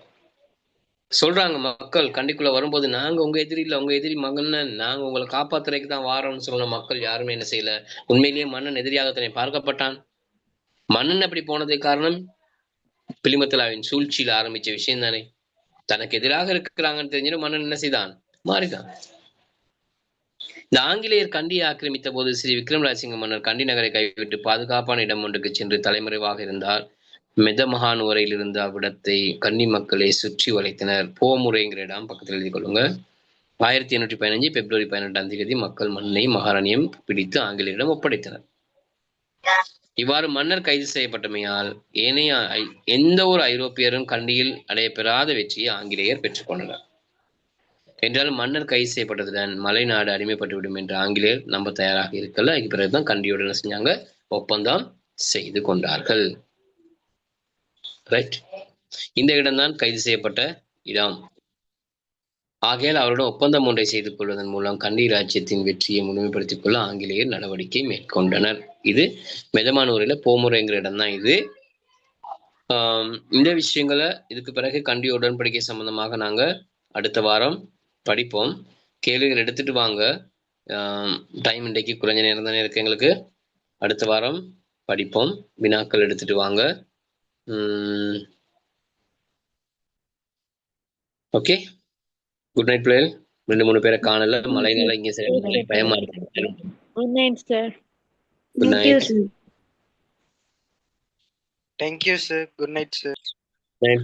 சொல்றாங்க, மக்கள் கண்டிக்குள்ள வரும்போது நாங்க உங்க எதிரி இல்ல, உங்க எதிரி மகன், நாங்க உங்களை காப்பாத்துறதுக்கு தான் வாரோம்னு சொன்ன மக்கள் யாருமே என்ன செய்யல. உண்மையிலேயே மன்னன் எதிரியாக தன்னை பார்க்கப்பட்டான். மன்னன் அப்படி போனதுக்கு காரணம் பிலிமத்தலாவின் சூழ்ச்சியில ஆரம்பிச்ச விஷயம் தானே. தனக்கு எதிராக இருக்கிறாங்கன்னு தெரிஞ்சிடும் மன்னன் என்ன செய்தான், மாறிதான். இந்த ஆங்கிலேயர் கண்டியை ஆக்கிரமித்த போது ஸ்ரீ விக்ரம் ராஜசிங்க மன்னர் கண்டி நகரை கைவிட்டு பாதுகாப்பான இடம் ஒன்றுக்கு சென்று தலைமறைவாக இருந்தார். மெதமகானுவரையில் இருந்த அவ்விடத்தை கன்னி மக்களை சுற்றி வளைத்தனர். போமுறைங்கிற இடம் பக்கத்தில் எழுதி கொள்ளுங்க. 1815 பிப்ரவரி 18 மக்கள் மன்னையும் மகாராணியும் பிடித்து ஆங்கிலேயரிடம் ஒப்படைத்தனர். இவ்வாறு மன்னர் கைது செய்யப்பட்டமையால் ஏனைய எந்த ஒரு ஐரோப்பியரும் கண்டியில் அடையப்பெறாத வெற்றியை ஆங்கிலேயர் பெற்றுக்கொண்டனர். என்றாலும் மன்னர் கைது செய்யப்பட்டதுடன் மலை நாடு அடிமைப்பட்டுவிடும் என்று ஆங்கிலேயர் நம்ப தயாராக இருக்கல. அதுக்கு பிறகுதான் கண்டியோட என்ன செஞ்சாங்க, ஒப்பந்தம் செய்து கொண்டார்கள். ரைட், இந்த இடம்தான் கைது செய்யப்பட்ட இடம். ஆகையால் அவருடன் ஒப்பந்தம் ஒன்றை செய்து கொள்வதன் மூலம் கண்டி ராஜ்யத்தின் வெற்றியை முழுமைப்படுத்திக் கொள்ள ஆங்கிலேயர் நடவடிக்கை மேற்கொண்டனர். இது மெதமானூரில போமுறைங்கிற இடம் தான் இது. இந்த விஷயங்களை இதுக்கு பிறகு கண்டி உடன்படிக்கை சம்பந்தமாக நாங்க அடுத்த வாரம் படிப்போம். கேள்விகள் எடுத்துட்டு வாங்க. டைம் இன்றைக்கு குறைஞ்ச நேரம் தானே இருக்கு எங்களுக்கு. அடுத்த வாரம் படிப்போம். வினாக்கள் எடுத்துட்டு வாங்க. ஓகே, குட் நைட் பிள்ளைகள். 2-3 பேரை காணல, மழைனால இங்க சரி பயமா இருக்கு. Good night sir. Good night. Thank you, sir. Good night, sir. Night.